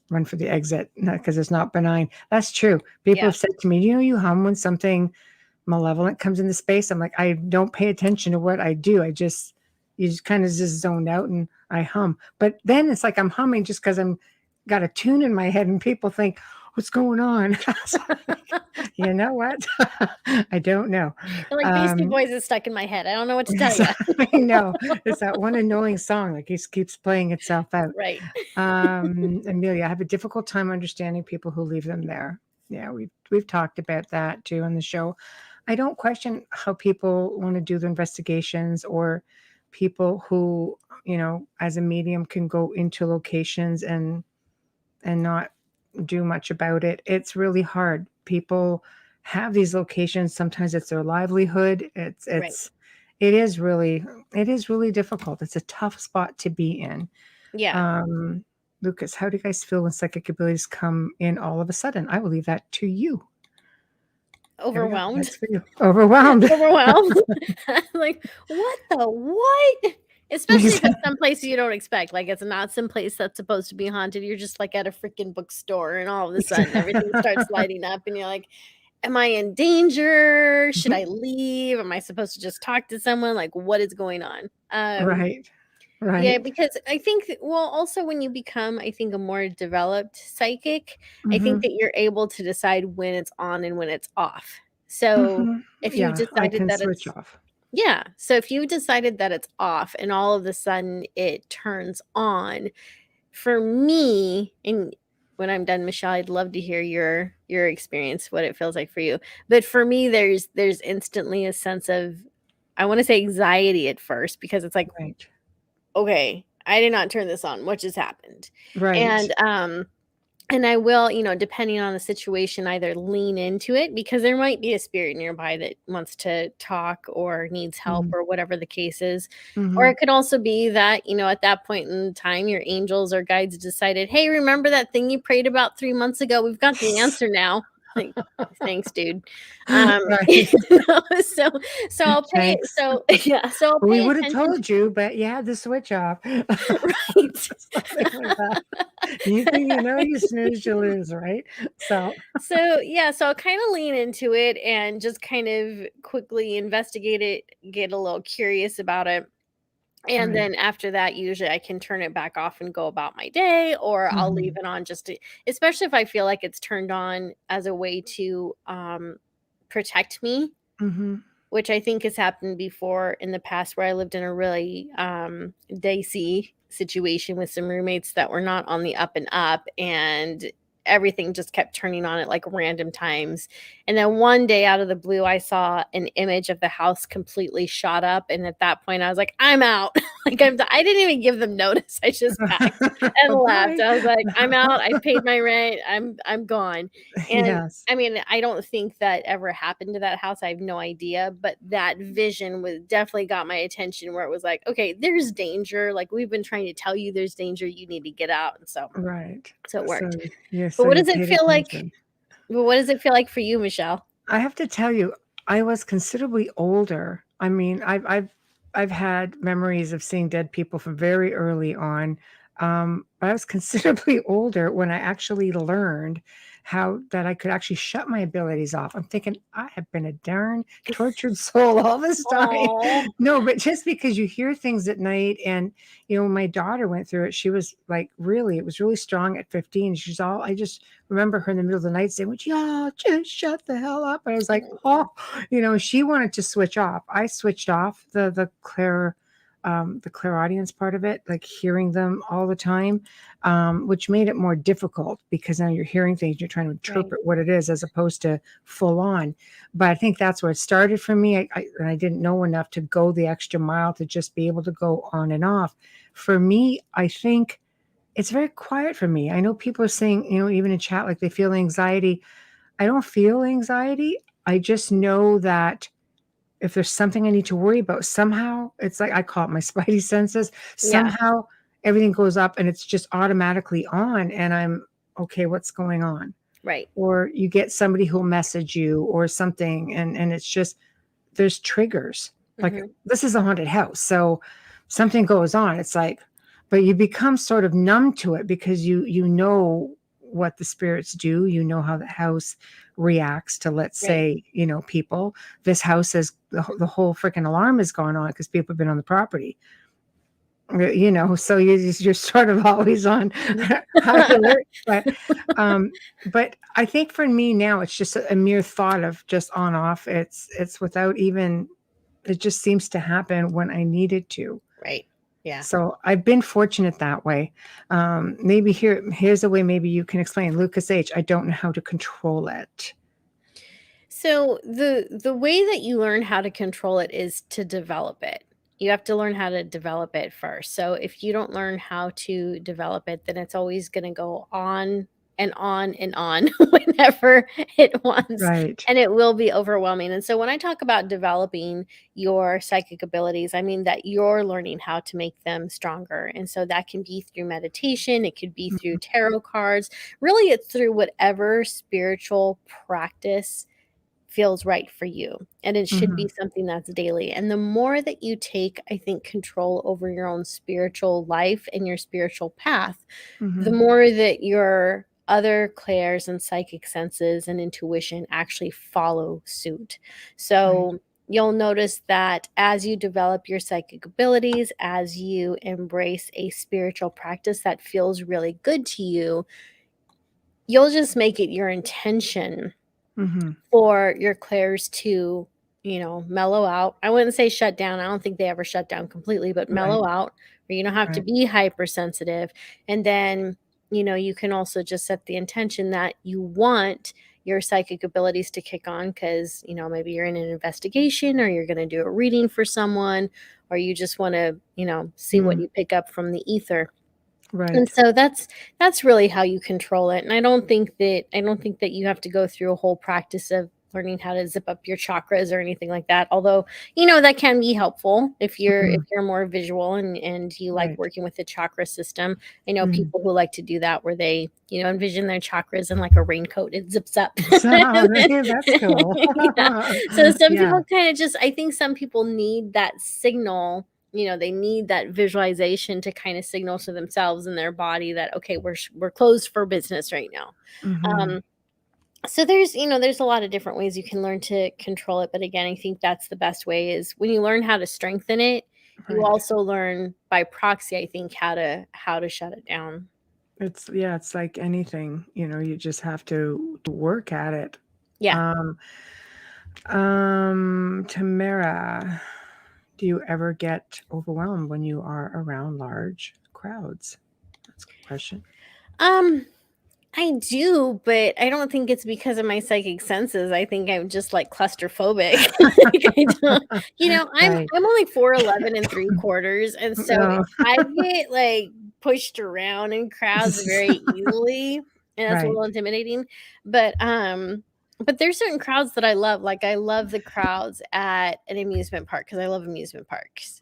Run for the Exit, not because it's not benign. That's true. People Yeah. have said to me, you hum when something malevolent comes into space. I'm like, I don't pay attention to what I do. You just kind of just zone out and I hum. But then it's like I'm humming just because I'm got a tune in my head and people think, what's going on? You know what? I don't know. Like Beastie Boys is stuck in my head. I don't know what to tell you. I know. It's that one annoying song that keeps playing itself out. Right. Amelia, I have a difficult time understanding people who leave them there. Yeah, we've talked about that too on the show. I don't question how people want to do the investigations, or people who, as a medium can go into locations and not do much about it. It's really hard. People have these locations. Sometimes it's their livelihood. Right. It is really difficult. It's a tough spot to be in. Yeah. Lucas, how do you guys feel when psychic abilities come in all of a sudden? I will leave that to you. There we go. Overwhelmed. That's for you. Overwhelmed. Overwhelmed. Like, what? Especially if it's some place you don't expect. Like, it's not some place that's supposed to be haunted. You're just like at a freaking bookstore, and all of a sudden everything starts lighting up, and you're like, am I in danger? Should I leave? Am I supposed to just talk to someone? Like, what is going on? Right. Yeah, because I think, well, also when you become, I think, a more developed psychic, I think that you're able to decide when it's on and when it's off. So if you I decided can that switch it's off. yeah, so if you decided that it's off and all of a sudden it turns on, for me, and when I'm done, Michelle, I'd love to hear your experience, what it feels like for you. But for me, there's instantly a sense of, I want to say anxiety at first, because it's like, Right. okay, I did not turn this on. What just happened? Right. And I will, depending on the situation, either lean into it, because there might be a spirit nearby that wants to talk or needs help or whatever the case is. Or it could also be that, at that point in time, your angels or guides decided, hey, remember that thing you prayed about 3 months ago? We've got the answer now. Like, thanks, dude. Right. So I'll pay. Thanks. So yeah, so I'll pay We would have attention. told you, but you had the switch off. Right. Something like that. You think you snooze, you lose, right? So So I'll kind of lean into it and just kind of quickly investigate it, get a little curious about it. And right. then after that, usually I can turn it back off and go about my day, or I'll leave it on just to, especially if I feel like it's turned on as a way to protect me, which I think has happened before in the past, where I lived in a really dicey situation with some roommates that were not on the up and up, and everything just kept turning on at like random times. And then one day out of the blue, I saw an image of the house completely shot up. And at that point I was like, I'm out. Like I didn't even give them notice. I just packed and left. I was like, I'm out. I paid my rent. I'm gone. And Yes. I mean, I don't think that ever happened to that house. I have no idea, but that vision was definitely got my attention, where it was like, okay, there's danger. Like, we've been trying to tell you there's danger. You need to get out. And so Right. it worked. Yes. But what does it feel like? But what does it feel like for you, Michelle? I have to tell you, I was considerably older. I mean, I've had memories of seeing dead people from very early on. But I was considerably older when I actually learned how that I could actually shut my abilities off. I'm thinking, I have been a darn tortured soul all this time. Aw. No, but just because you hear things at night, and when my daughter went through it, she was like, it was really strong at 15. I just remember her in the middle of the night saying, would y'all just shut the hell up? And I was like, oh, she wanted to switch off. I switched off the the clairaudience part of it, like hearing them all the time, which made it more difficult because now you're hearing things, you're trying to interpret what it is as opposed to full on. But I think that's where it started for me. And I didn't know enough to go the extra mile to just be able to go on and off. For me, I think it's very quiet for me. I know people are saying, even in chat, like they feel anxiety. I don't feel anxiety. I just know that if there's something I need to worry about, somehow it's like I call it my spidey senses. Somehow everything goes up and it's just automatically on, and I'm okay. What's going on? Right. Or you get somebody who'll message you or something, and it's just there's triggers. Like this is a haunted house, so something goes on. It's like, but you become sort of numb to it because you know what the spirits do. You know how the house reacts to, let's say, people. This house is the whole freaking alarm has gone on because people have been on the property. So you're sort of always on high alert. But I think for me now, it's just a mere thought of just on off. It's without even. It just seems to happen when I need it to. Right. Yeah. So I've been fortunate that way. Maybe here's a way maybe you can explain. Lucas H., I don't know how to control it. So the way that you learn how to control it is to develop it. You have to learn how to develop it first. So if you don't learn how to develop it, then it's always going to go on and on and on whenever it wants. Right. And it will be overwhelming. And so when I talk about developing your psychic abilities, I mean that you're learning how to make them stronger. And so that can be through meditation. It could be through tarot cards. Really, it's through whatever spiritual practice feels right for you. And it should be something that's daily. And the more that you take, I think, control over your own spiritual life and your spiritual path, the more that your other clairs and psychic senses and intuition actually follow suit. So you'll notice that as you develop your psychic abilities, as you embrace a spiritual practice that feels really good to you, you'll just make it your intention for your clairs to, mellow out. I wouldn't say shut down. I don't think they ever shut down completely, but mellow out, where you don't have to be hypersensitive. And then, you can also just set the intention that you want your psychic abilities to kick on because, maybe you're in an investigation or you're going to do a reading for someone, or you just want to, see what you pick up from the ether. Right. And so that's really how you control it. And I don't think that you have to go through a whole practice of learning how to zip up your chakras or anything like that. Although, that can be helpful if you're more visual and you like working with the chakra system. I know people who like to do that where they, envision their chakras in like a raincoat. It zips up. That's cool. So some people kind of I think some people need that signal. They need that visualization to kind of signal to themselves and their body that, okay, we're closed for business right now. So there's a lot of different ways you can learn to control it. But again, I think that's the best way is when you learn how to strengthen it, you also learn by proxy, I think, how to shut it down. It's like anything, you just have to work at it. Yeah. Tamara, do you ever get overwhelmed when you are around large crowds? That's a good question. I do, but I don't think it's because of my psychic senses. I think I'm just like claustrophobic. I'm only 4'11" and 3/4, and so I get like pushed around in crowds very easily, and that's a little intimidating. But there's certain crowds that I love. Like I love the crowds at an amusement park because I love amusement parks.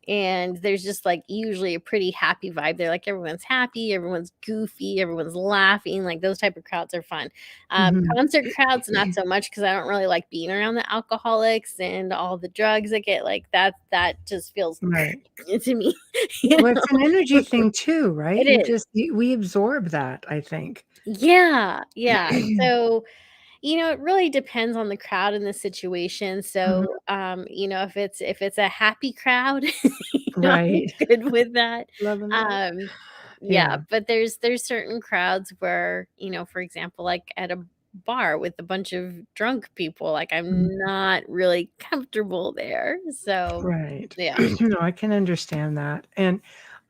And there's just like usually a pretty happy vibe there. Like everyone's happy, everyone's goofy, everyone's laughing. Like those type of crowds are fun. Concert crowds, not so much because I don't really like being around the alcoholics and all the drugs that get like that. That just feels to me. Well, it's an energy thing too, right? It is. We absorb that, I think. Yeah. So it really depends on the crowd and the situation. So, if it's a happy crowd, I'm good with that. Loving that. But there's certain crowds where, for example, like at a bar with a bunch of drunk people. Like, I'm not really comfortable there. So, Right. yeah. No, I can understand that. And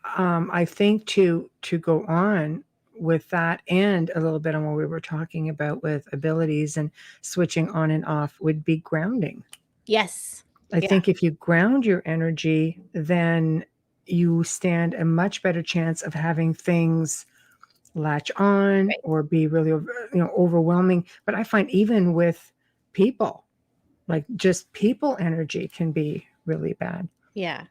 I think to go on with that and a little bit on what we were talking about with abilities and switching on and off would be grounding. Yes. I Yeah. think if you ground your energy, then you stand a much better chance of having things latch on Right. or be really overwhelming. But I find even with people, like just people energy can be really bad. Yeah.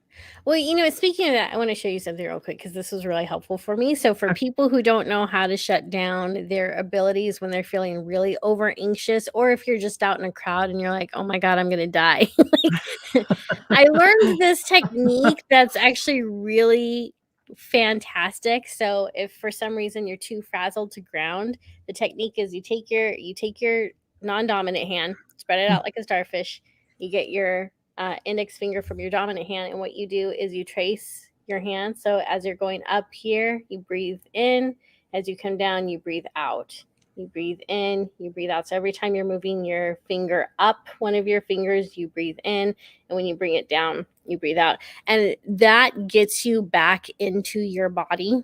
Well, speaking of that, I want to show you something real quick because this was really helpful for me. So, for Okay. people who don't know how to shut down their abilities when they're feeling really over anxious, or if you're just out in a crowd and you're like, oh my God, I'm going to die. I learned this technique that's actually really fantastic. So, if for some reason you're too frazzled to ground, the technique is you take your non-dominant hand, spread it out like a starfish. You get your index finger from your dominant hand, and what you do is you trace your hand. So as you're going up here, you breathe in. As you come down, you breathe out. You breathe in, you breathe out. So every time you're moving your finger up, one of your fingers, you breathe in, and when you bring it down, you breathe out. And that gets you back into your body.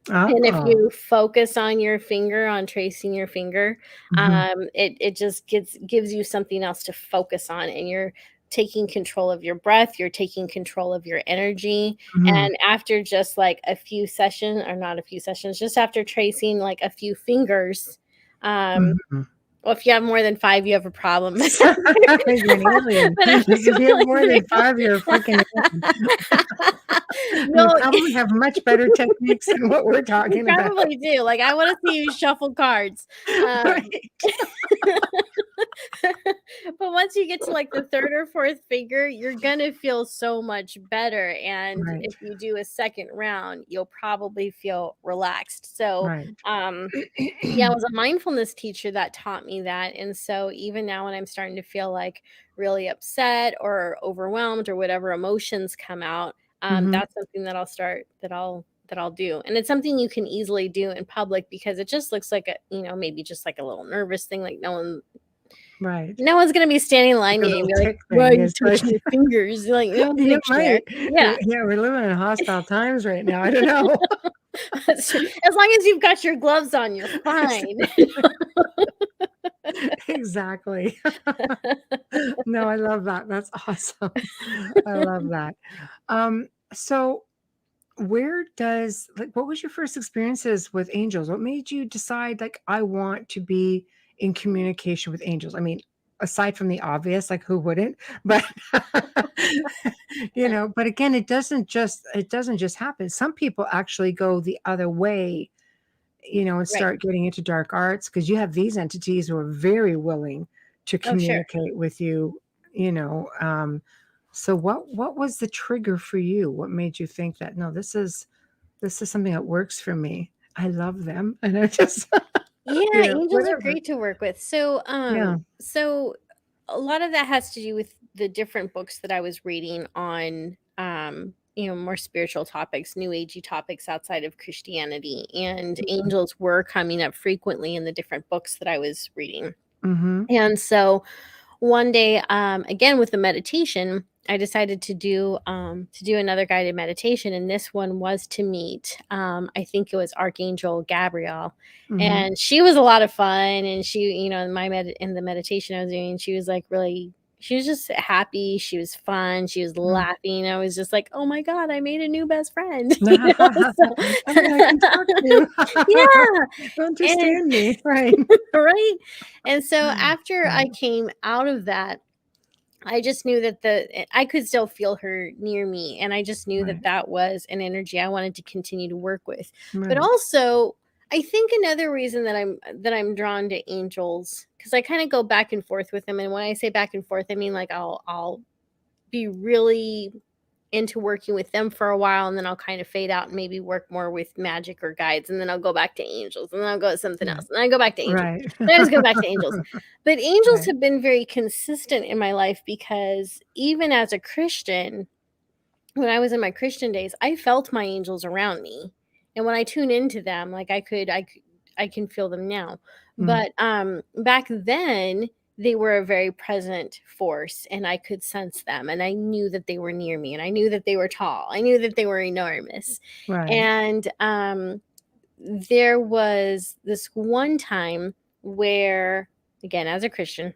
And if Oh. you focus on your finger, on tracing your finger, it just gives you something else to focus on, and you're taking control of your breath, you're taking control of your energy. Mhm. And after just like a few sessions, or not a few sessions, just after tracing like a few fingers, Mhm. well, if you have more than 5, you have a problem. You're an alien. But after If you have going more than 5, you're a freaking alien. You No, probably have much better techniques than what we're you talking about. probably do. Like, I wanna see you shuffle cards. Right. But once you get to, like, the 3rd or 4th finger, you're gonna feel so much better, and Right. if you do a second round, you'll probably feel relaxed. So, Right. yeah, it was a mindfulness teacher that taught me that, and so even now when I'm starting to feel, like, really upset or overwhelmed or whatever emotions come out, Mhm. that's something that I'll do, and it's something you can easily do in public because it just looks like maybe just like a little nervous thing, like Right. no one's gonna be standing in line Like a with you and little be like, tick "Why are thing. you It's like touching your fingers?" Like, no one's you gonna care. might. Yeah. Yeah, we're living in hostile times right now. I don't know. As long as you've got your gloves on, you're fine. Exactly. No, I love that. That's awesome. I love that. So what was your first experiences with angels? What made you decide, like, I want to be in communication with angels? I mean, aside from the obvious, like who wouldn't? But but again, it doesn't just happen. Some people actually go the other way, and Right. start getting into dark arts because you have these entities who are very willing to Oh, sure. communicate with you, you know. So what was the trigger for you? What made you think that, no, this is something that works for me. I love them. And I just, Yeah, angels are whatever. great to work with. So, Yeah. a lot of that has to do with the different books that I was reading on, more spiritual topics, new agey topics outside of Christianity, and angels were coming up frequently in the different books that I was reading. Mm-hmm. And so, one day, again with the meditation, I decided to do another guided meditation, and this one was to meet, I think it was Archangel Gabriel, Mm-hmm. and she was a lot of fun. And she, in the meditation I was doing, she was like really. She was just happy. She was fun. She was Mm. laughing. I was just like, "Oh my God, I made a new best friend." Somebody I can talk to. Yeah, and Understand me. Right. right. And so after I Right. came out of that, I just knew that I could still feel her near me, and I just knew that Right. that was an energy I wanted to continue to work with. But Right. also, I think another reason that I'm drawn to angels, because I kind of go back and forth with them, and when I say back and forth, I mean like I'll be really into working with them for a while, and then I'll kind of fade out and maybe work more with magic or guides, and then I'll go back to angels, and then I'll go to something Right. else, and then I go back to angels. Right. Then I just go back to angels. But angels Right. have been very consistent in my life because even as a Christian, when I was in my Christian days, I felt my angels around me. And when I tune into them, like I can feel them now. But back then, they were a very present force, and I could sense them, and I knew that they were near me, and I knew that they were tall. I knew that they were enormous. Right. And there was this one time where, again, as a Christian,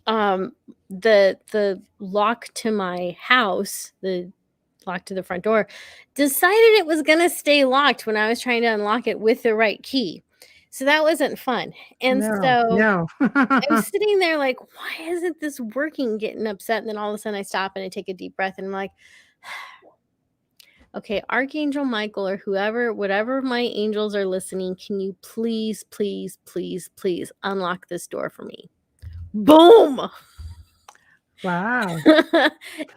the lock to my house, the lock to the front door, decided it was going to stay locked when I was trying to unlock it with the right key. So that wasn't fun. And so No. I was sitting there like, why isn't this working? Getting upset. And then all of a sudden I stop and I take a deep breath and I'm like, okay, Archangel Michael or whoever, whatever my angels are listening, can you please, please, please, please unlock this door for me? Boom. Wow.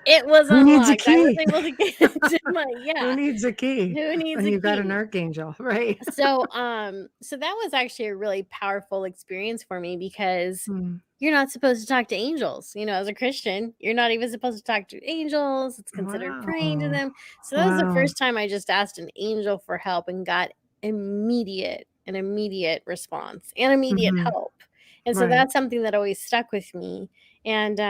It was Who needs a unlocked. I was key? able to get into my, Who needs a key? Who needs When a you've got an key? archangel, right? So so that was actually a really powerful experience for me because Mm. you're not supposed to talk to angels. You know, as a Christian, you're not even supposed to talk to angels. It's considered praying to Wow. them. So that was the Wow. first time I just asked an angel for help and got an immediate response and immediate Mhm. help. And so Right. that's something that always stuck with me. And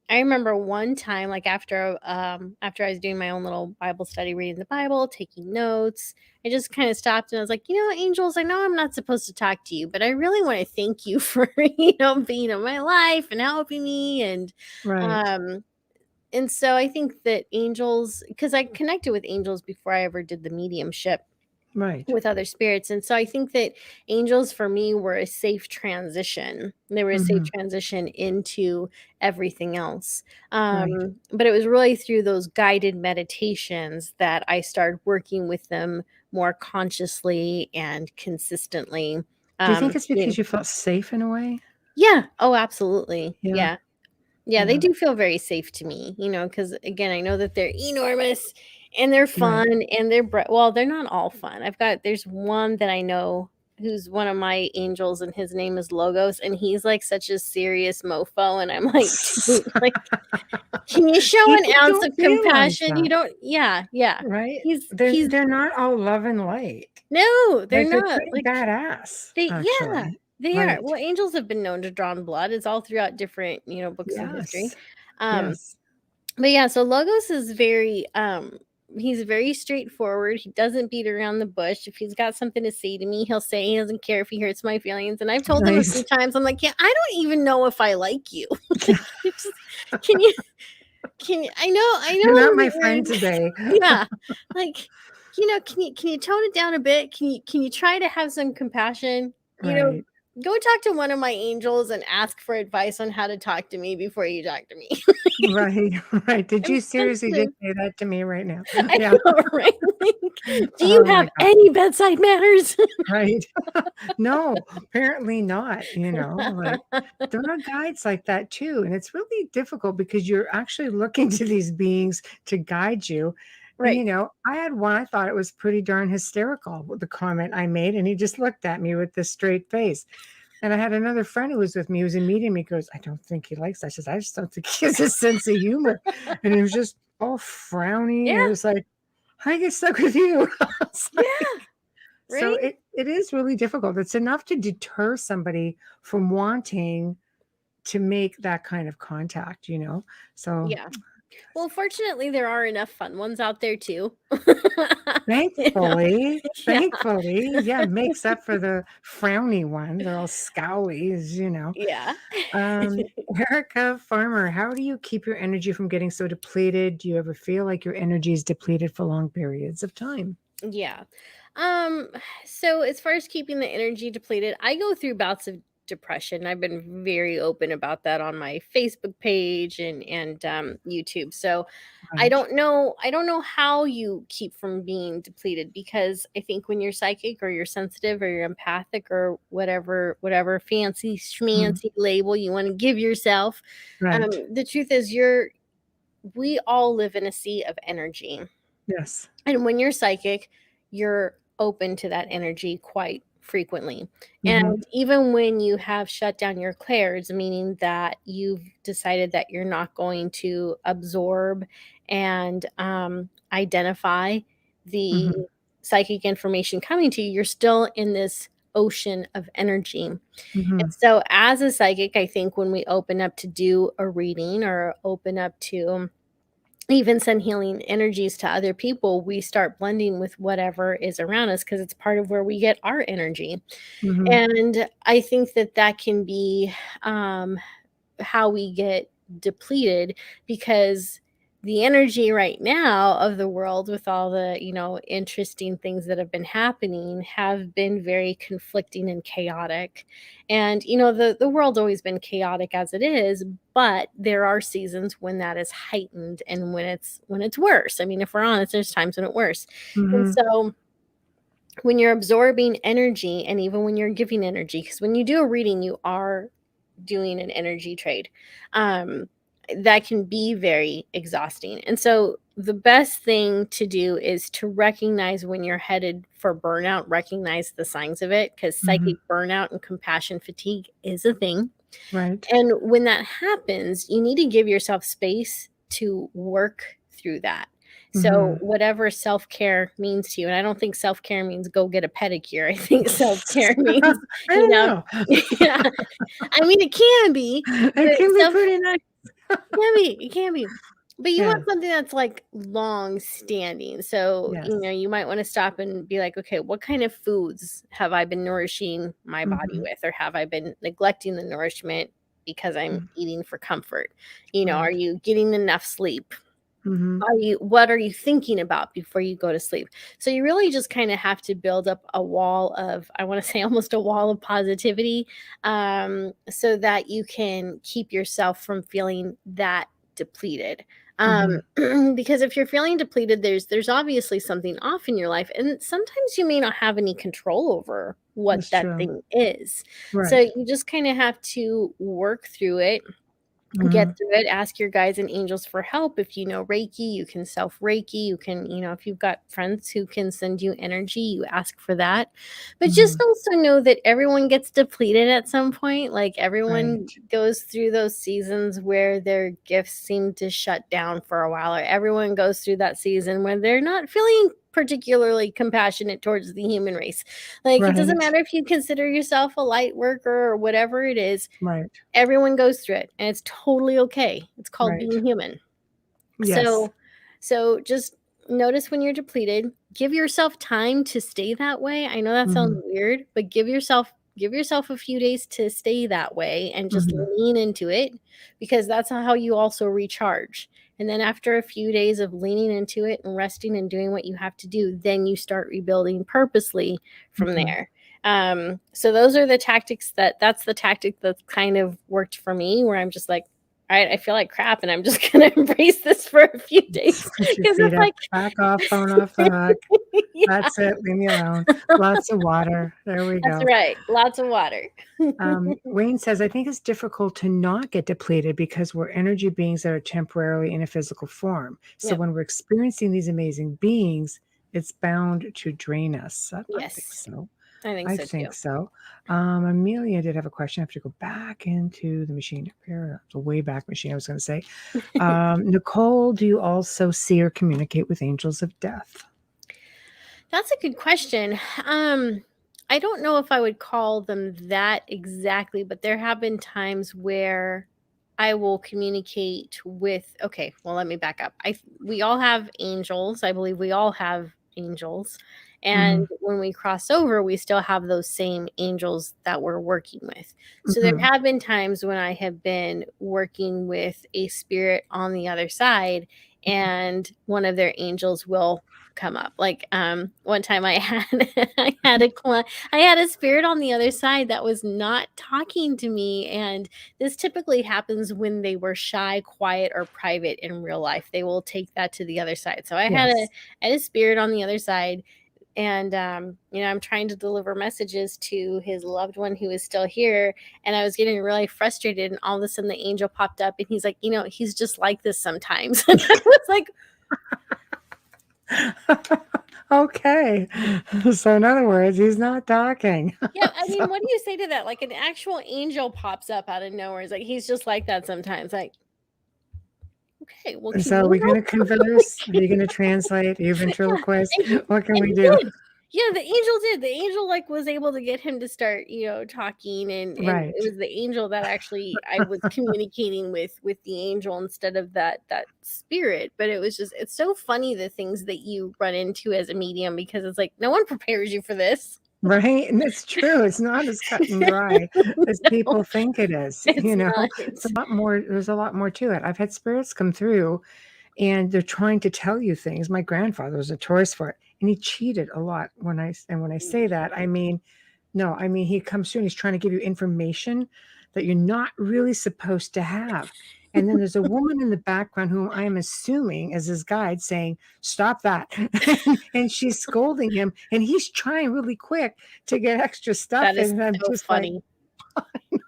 I remember one time, like after I was doing my own little Bible study, reading the Bible, taking notes, I just kind of stopped and I was like, angels, I know I'm not supposed to talk to you, but I really want to thank you for, being in my life and helping me. Right. And so I think that angels, because I connected with angels before I ever did the mediumship Right. with other spirits. And so I think that angels for me were a safe transition. They were a safe transition into everything else. Right. But it was really through those guided meditations that I started working with them more consciously and consistently. Do you think it's You know, because you felt safe in a way? yeah. Oh, absolutely. Yeah. Yeah. Yeah, they Yeah. do feel very safe to me, because again, I know that they're enormous and they're Right. fun and well, they're not all fun. There's one that I know who's one of my angels and his name is Logos and he's like such a serious mofo and I'm like, dude, like, can you show an People ounce don't of realize compassion? You that, don't, yeah. right? He's They're not all love and light. no, they're Like, they're not. pretty Like badass, yeah, actually. they are. Right. Well, angels have been known to draw blood. It's all throughout different, books of history. Yes. Um Yes. But yeah, so Logos is very he's very straightforward. He doesn't beat around the bush. If he's got something to say to me, he'll say he doesn't care if he hurts my feelings. And I've told him a few Nice. times, I'm like, yeah, I don't even know if I like you. Like, can you I know You're not I'm my weird. friend today. Yeah. Like, can you tone it down a bit? Can you try to have some compassion? Right. Go talk to one of my angels and ask for advice on how to talk to me before you talk to me. Right. Right. Did I'm you seriously sensitive. just say that to me right now? I Yeah. know, right? Like, do you Oh my have god. any bedside manners? Right. No, apparently not, like, there are guides like that too, and it's really difficult because you're actually looking to these beings to guide you. And, Right. I had one, I thought it was pretty darn hysterical with the comment I made, and he just looked at me with this straight face. And I had another friend who was with me, who was a medium. He goes, I don't think he likes that. I says, I just don't think he has a sense of humor. And he was just all frowny. And it Yeah. was like, I get stuck with you. It's like- Yeah. so Right? it is really difficult. It's enough to deter somebody from wanting to make that kind of contact. So Yeah. Well, fortunately, there are enough fun ones out there too. thankfully, Yeah. yeah, makes up for the frowny one. They're all scowlies. Yeah. Erica Farmer, how do you keep your energy from getting so depleted? Do you ever feel like your energy is depleted for long periods of time? Yeah. So as far as keeping the energy depleted, I go through bouts of depression. I've been very open about that on my Facebook page and YouTube. So Right. I don't know how you keep from being depleted because I think when you're psychic or you're sensitive or you're empathic or whatever fancy schmancy label you want to give yourself, Right. the truth is we all live in a sea of energy. Yes. And when you're psychic, you're open to that energy quite frequently. Mhm. And even when you have shut down your clairs, meaning that you've decided that you're not going to absorb and identify the Mhm. psychic information coming to you, you're still in this ocean of energy. Mhm. And so as a psychic, I think when we open up to do a reading or open up to even send healing energies to other people, we start blending with whatever is around us because it's part of where we get our energy. Mhm. And I think that that can be how we get depleted, because the energy right now of the world, with all the interesting things that have been happening, have been very conflicting and chaotic. And the world's always been chaotic as it is, but there are seasons when that is heightened and when it's worse. I mean, if we're honest, there's times when it's worse. And Mhm. so when you're absorbing energy, and even when you're giving energy, because when you do a reading, you are doing an energy trade, um, that can be very exhausting. And so the best thing to do is to recognize when you're headed for burnout, recognize the signs of it, because Mhm. psychic burnout and compassion fatigue is a thing. Right. And when that happens, you need to give yourself space to work through that. So Mhm. whatever self-care means to you, and I don't think self-care means go get a pedicure. I think self-care means, I you don't know, know. yeah. I mean, it can be, but It can be pretty nice. it can be. But you Yeah. want something that's like long standing. So, Yes. you might want to stop and be like, okay, what kind of foods have I been nourishing my body Mhm. with? Or have I been neglecting the nourishment because I'm Mm. eating for comfort? Are Right. you getting enough sleep? Mhm. What are you thinking about before you go to sleep? So you really just kind of have to build up a wall of, I want to say, almost a wall of positivity, so that you can keep yourself from feeling that depleted. Mhm. Because if you're feeling depleted, there's obviously something off in your life, and sometimes you may not have any control over what That's that true. thing is. So Right. you just kind of have to work through it, get Mhm. through it, ask your guides and angels for help. If you know Reiki, you can self Reiki. You can, if you've got friends who can send you energy, you ask for that. But just Mhm. also know that everyone gets depleted at some point. Like, everyone Right. goes through those seasons where their gifts seem to shut down for a while, or everyone goes through that season when they're not feeling particularly compassionate towards the human race. Like, it doesn't Right. matter if you consider yourself a light worker or whatever it is. Right. Everyone goes through it, and it's totally okay. It's called Right. being human. Yes. So just notice when you're depleted. Give yourself time to stay that way. I know that sounds Mhm. weird, but give yourself a few days to stay that way and just Mhm. lean into it, because that's how you also recharge. And then after a few days of leaning into it and resting and doing what you have to do, then you start rebuilding purposely from Mhm. there. So those are the tactics that's the tactic that kind of worked for me, where I'm just like, all right, I feel like crap, and I'm just gonna embrace this for a few days, Put your because feet it's up, like, back off, phone off the hook. yeah, That's it, leave me alone. Lots of water. There we that's go. right. Lots of water. Wayne says, I think it's difficult to not get depleted because we're energy beings that are temporarily in a physical form. So Yep. when we're experiencing these amazing beings, it's bound to drain us. I think Yes, so. I think I so think too. so. Amelia did have a question. I have to go back into the machine here, the way back machine, I was going to say. Nicole, do you also see or communicate with angels of death? That's a good question. I don't know if I would call them that exactly, but there have been times where I will communicate with. Okay, well, let me back up. We all have angels. I believe we all have angels, Mm-hmm. and when we cross over, we still have those same angels that we're working with. So there Mm-hmm. have been times when I have been working with a spirit on the other side, and one of their angels will come up. Like, one time I had I had a spirit on the other side that was not talking to me, and this typically happens when they were shy, quiet, or private in real life. They will take that to the other side. So Yes. I had a spirit on the other side, and I'm trying to deliver messages to his loved one who is still here, and I was getting really frustrated, and all of a sudden the angel popped up, and he's like, he's just like this sometimes. And I was like, Okay. So in other words, he's not talking. yeah, I So mean, what do you say to that? Like, an actual angel pops up out of nowhere. It's like, he's just like that sometimes. Like, okay, well, can so are you we help? gonna converse? Are you gonna translate? Are you Yeah, ventriloquist? and What can and we he do? did. Yeah, the angel did. The angel like was able to get him to start, talking, and Right. it was the angel that actually I was communicating with the angel instead of that spirit. But it's so funny the things that you run into as a medium, because it's like no one prepares you for this. Right, and it's true, it's not as cut and dry as No, people think it is, it's not. It's a lot more there's a lot more to it. I've had spirits come through, and they're trying to tell you things. My grandfather was notorious for it, and he cheated a lot. When I say that, I mean, no, I mean, he comes through and he's trying to give you information that you're not really supposed to have. And then there's a woman in the background whom I am assuming is his guide saying, "Stop that." And she's scolding him, and he's trying really quick to get extra stuff. That is And I'm so just like, funny.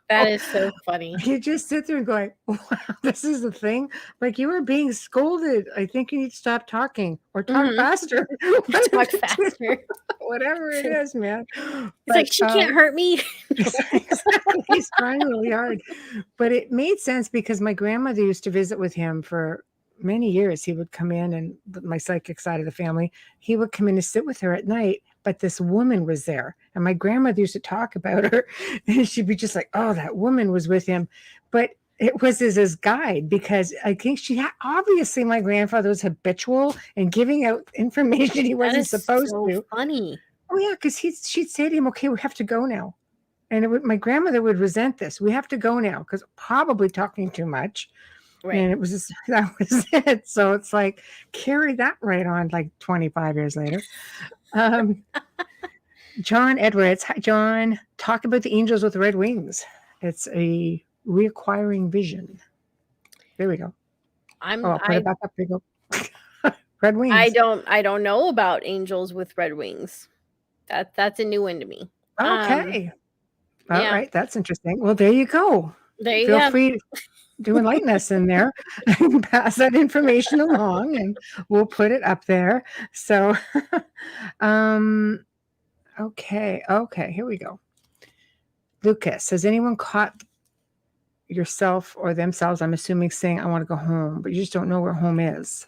That is so funny. you just sit there and going, wow, this is the thing. Like, you are being scolded. I think you need to stop talking or talk Mhm. faster. Talk faster. Whatever it is, man. It's But like she can't hurt me. exactly. He's trying really hard. But it made sense because my grandmother used to visit with him for many years. He would come in, and my psychic side of the family, he would come in to sit with her at night. But this woman was there, and my grandmother used to talk about her, and she'd be just like, "Oh, that woman was with him," but it was as his guide, because I think she had, obviously my grandfather was habitual in giving out information he That wasn't is supposed so to. funny. Oh yeah, because she'd say to him, "Okay, we have to go now," and my grandmother would resent this. "We have to go now," because probably talking too much. Right. And it was just, that was it. So it's like, carry that right on like 25 years later. Um, John Edwards. Hi, John. Talk about the angels with red wings. It's a reacquiring vision. There we go. Oh, I'll put it back up. There you go. Red wings. I don't know about angels with red wings. That's a new one to me. Okay. All Yeah. right. That's interesting. Well, there you go. There you Feel go. free to enlighten us in there and pass that information along, and we'll put it up there. So, okay, here we go. Lucas, has anyone caught yourself or themselves, I'm assuming, saying, "I want to go home," but you just don't know where home is?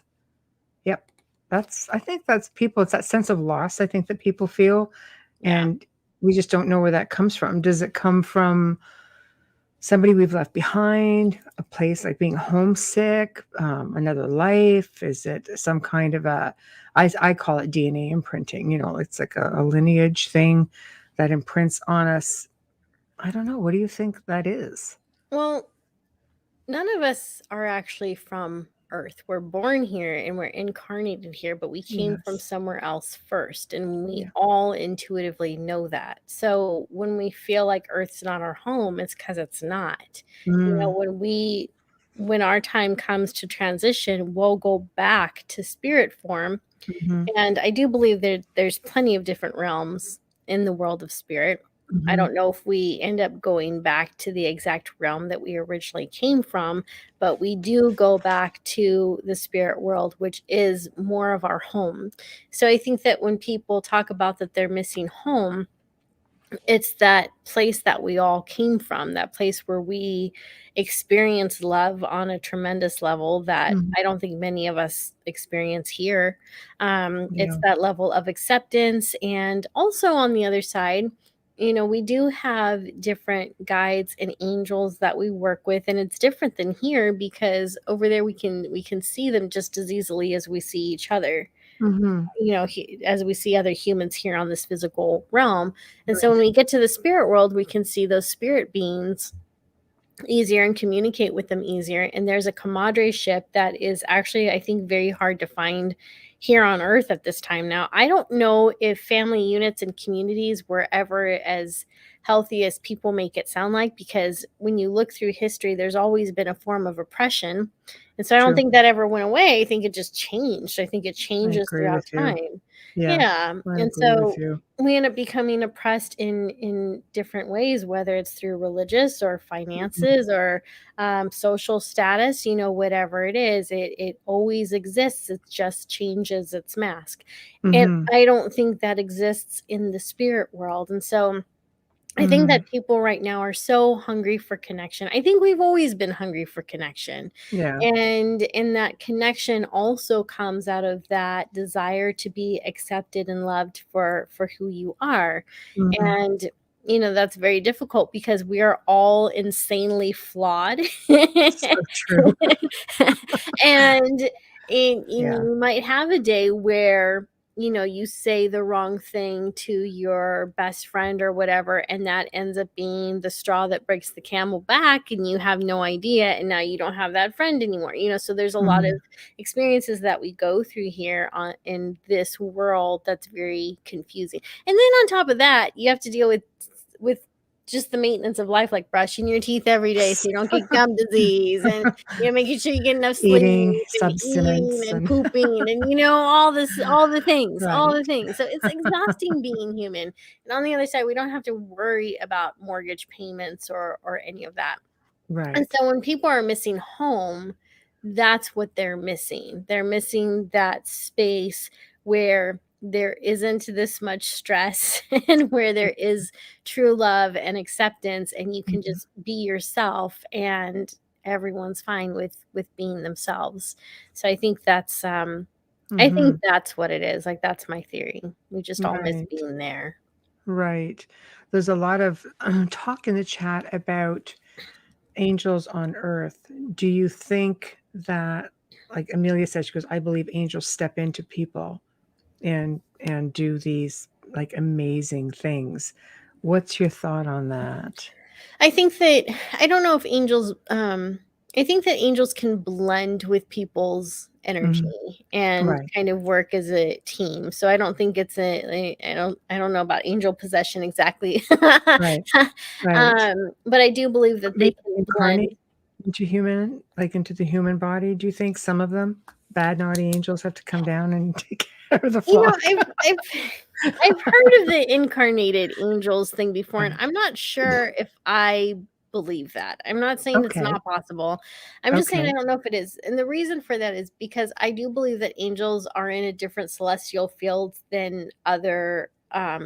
Yep. I think that's people, it's that sense of loss, I think, that people feel, Yeah. and we just don't know where that comes from. Does it come from somebody we've left behind, a place like being homesick, another life? Is it some kind of I call it DNA imprinting, it's like a lineage thing that imprints on us. I don't know. What do you think that is? Well, none of us are actually from Earth. We're born here and we're incarnated here, but we came from Yes. somewhere else first, and we Yeah. all intuitively know that. So when we feel like Earth's not our home, it's because it's not. Mm, When our time comes to transition, we'll go back to spirit form. mhm, And I do believe there's plenty of different realms in the world of spirit. I mhm. don't know if we end up going back to the exact realm that we originally came from, but we do go back to the spirit world, which is more of our home. So I think that when people talk about that they're missing home, it's that place that we all came from, that place where we experience love on a tremendous level that Mhm. I don't think many of us experience here. It's Yeah. that level of acceptance. And also on the other side, we do have different guides and angels that we work with, and it's different than here because over there we can see them just as easily as we see each other, Mhm. as we see other humans here on this physical realm. And so when Right. we get to the spirit world, we can see those spirit beings easier and communicate with them easier. And there's a comradeship that is actually, I think, very hard to find here on earth at this time now. I don't know if family units and communities were ever as healthy as people make it sound like, because when you look through history, there's always been a form of oppression. And so I don't True. think that ever went away. I think it just changed. I think it I changes agree throughout with you. time. Yeah, Yeah. I And agree with so you. we end up becoming oppressed in different ways, whether it's through religious or Mhm. finances or social status, whatever it is, it always exists. It just changes its mask. And Mhm. I don't think that exists in the spirit world. And so I think that people right now are so hungry for connection. I think we've always been hungry for connection. Yeah. And that connection also comes out of that desire to be accepted and loved for who you are. Mhm. And that's very difficult because we are all insanely flawed. So true. and, and Yeah. you might have a day where you say the wrong thing to your best friend or whatever, and that ends up being the straw that breaks the camel back, and you have no idea, and now you don't have that friend anymore. So there's a lot of Mhm. experiences that we go through here in this world that's very confusing. And then on top of that, you have to deal with just the maintenance of life, like brushing your teeth every day so you don't get gum disease, and making sure you get enough sleep, Eating and eating substance and and pooping, and all the things, all right. the things. So it's exhausting being human. And on the other side, we don't have to worry about mortgage payments or any of that. And Right. so when people are missing home, that's what they're missing. They're missing that space where there isn't this much stress and where there is true love and acceptance, and you can Mhm. just be yourself, and everyone's fine with being themselves. So I think Mhm. that's what it is. Like, that's my theory. We just all miss Right. being there. Right. There's a lot of talk in the chat about angels on earth. Do you think that, like Amelia said, she goes, I believe angels step into people and do these like amazing things. What's your thought on that? I think that I don't know if angels I think that angels can blend with people's Mhm. energy and Right. kind of work as a team. So I don't think it's I don't know about angel possession exactly. Right. Right. But I do believe Or that they maybe can blend. incarnate into human, like into the human body. Do you think some of them, bad naughty angels, have to come down and take care of the You know, flock? I've heard of the incarnated angels thing before, and Right. I'm not sure if I believe that. I'm not saying it's Okay. not possible. I'm just saying I Okay. don't know if it is. And the reason for that is because I do believe that angels are in a different celestial field than other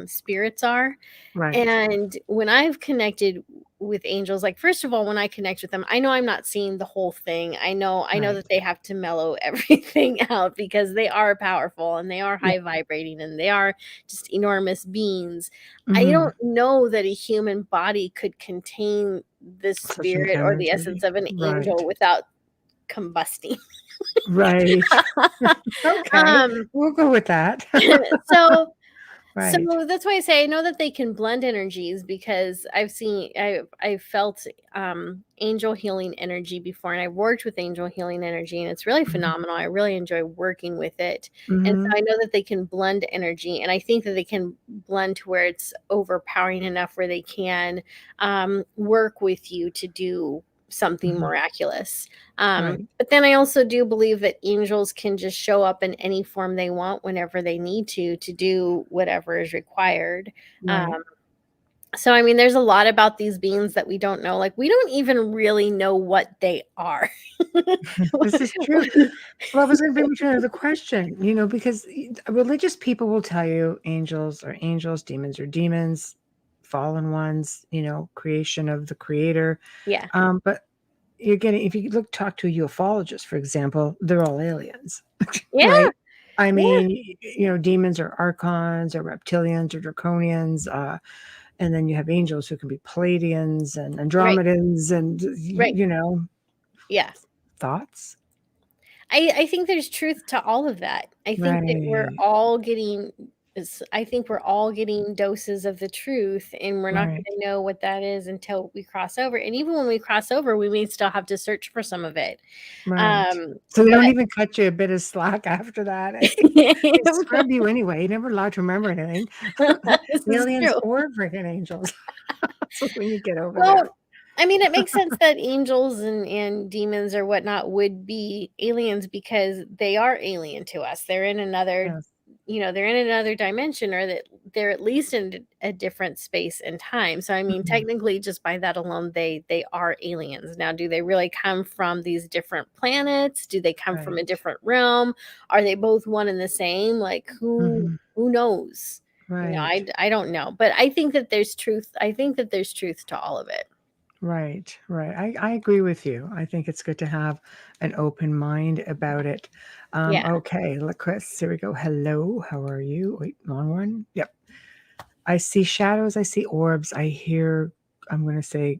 spirits are. Right. And when I've connected with angels, like, first of all, when I connect with them, I know I'm not seeing the whole thing. I know Right. that they have to mellow everything out because they are powerful and they are Yeah. high vibrating and they are just enormous beings. I Mhm. don't know that a human body could contain the Such an spirit or the essence energy. of an Right. angel without combusting. Right. Okay. um We'll go with that. so So Right. that's why I say I know that they can blend energies because I've felt angel healing energy before, and I've worked with angel healing energy, and it's really Mhm. phenomenal. I really enjoy working with it. And so Mhm. I know that they can blend energy, and I think that they can blend to where it's overpowering enough where they can work with you to do something Mhm. miraculous. Right. But then I also do believe that angels can just show up in any form they want whenever they need to do whatever is required. Right. Um, so I mean, there's a lot about these beings that we don't know. Like, we don't even really know what they are. This is true. Well, I was going to bring you to another question, because religious people will tell you angels are angels, demons are demons, fallen ones, creation of the creator. Yeah. But if you talk to a ufologist, for example, they're all aliens, Yeah. right? I Yeah. mean, demons are archons or reptilians or draconians. And then you have angels who can be Palladians and Right. Andromedans and, Right. Yeah. thoughts. I think there's truth to all of that. Right. I think we're all getting doses of the truth, and we're not Right. gonna know what that is until we cross over. And even when we cross over, we may still have to search for some of it. Right. Um, So they don't but even cut you a bit of slack after that, eh? They scrub you anyway. You're never allowed to remember anything. this is Aliens true. or freaking angels. So when you get over there. Well, I mean, it makes sense that angels and demons or whatnot would be aliens because they are alien to us. They're in another, Yes. they're in another dimension, or that they're at least in a different space and time. So I mean, Mhm. technically, just by that alone, they are aliens. Now, do they really come from these different planets? Do they come from a Right. different realm? Are they both one and the same? Like, who Mhm. who knows? Right. I don't know, but I think that there's truth. I think that there's truth to all of it. Right. I agree with you. I think it's good to have an open mind about it. Yeah. Okay, look, Chris, here we go. Hello, how are you? Wait, long one. Yep. I see shadows. I see orbs. I hear, I'm going to say,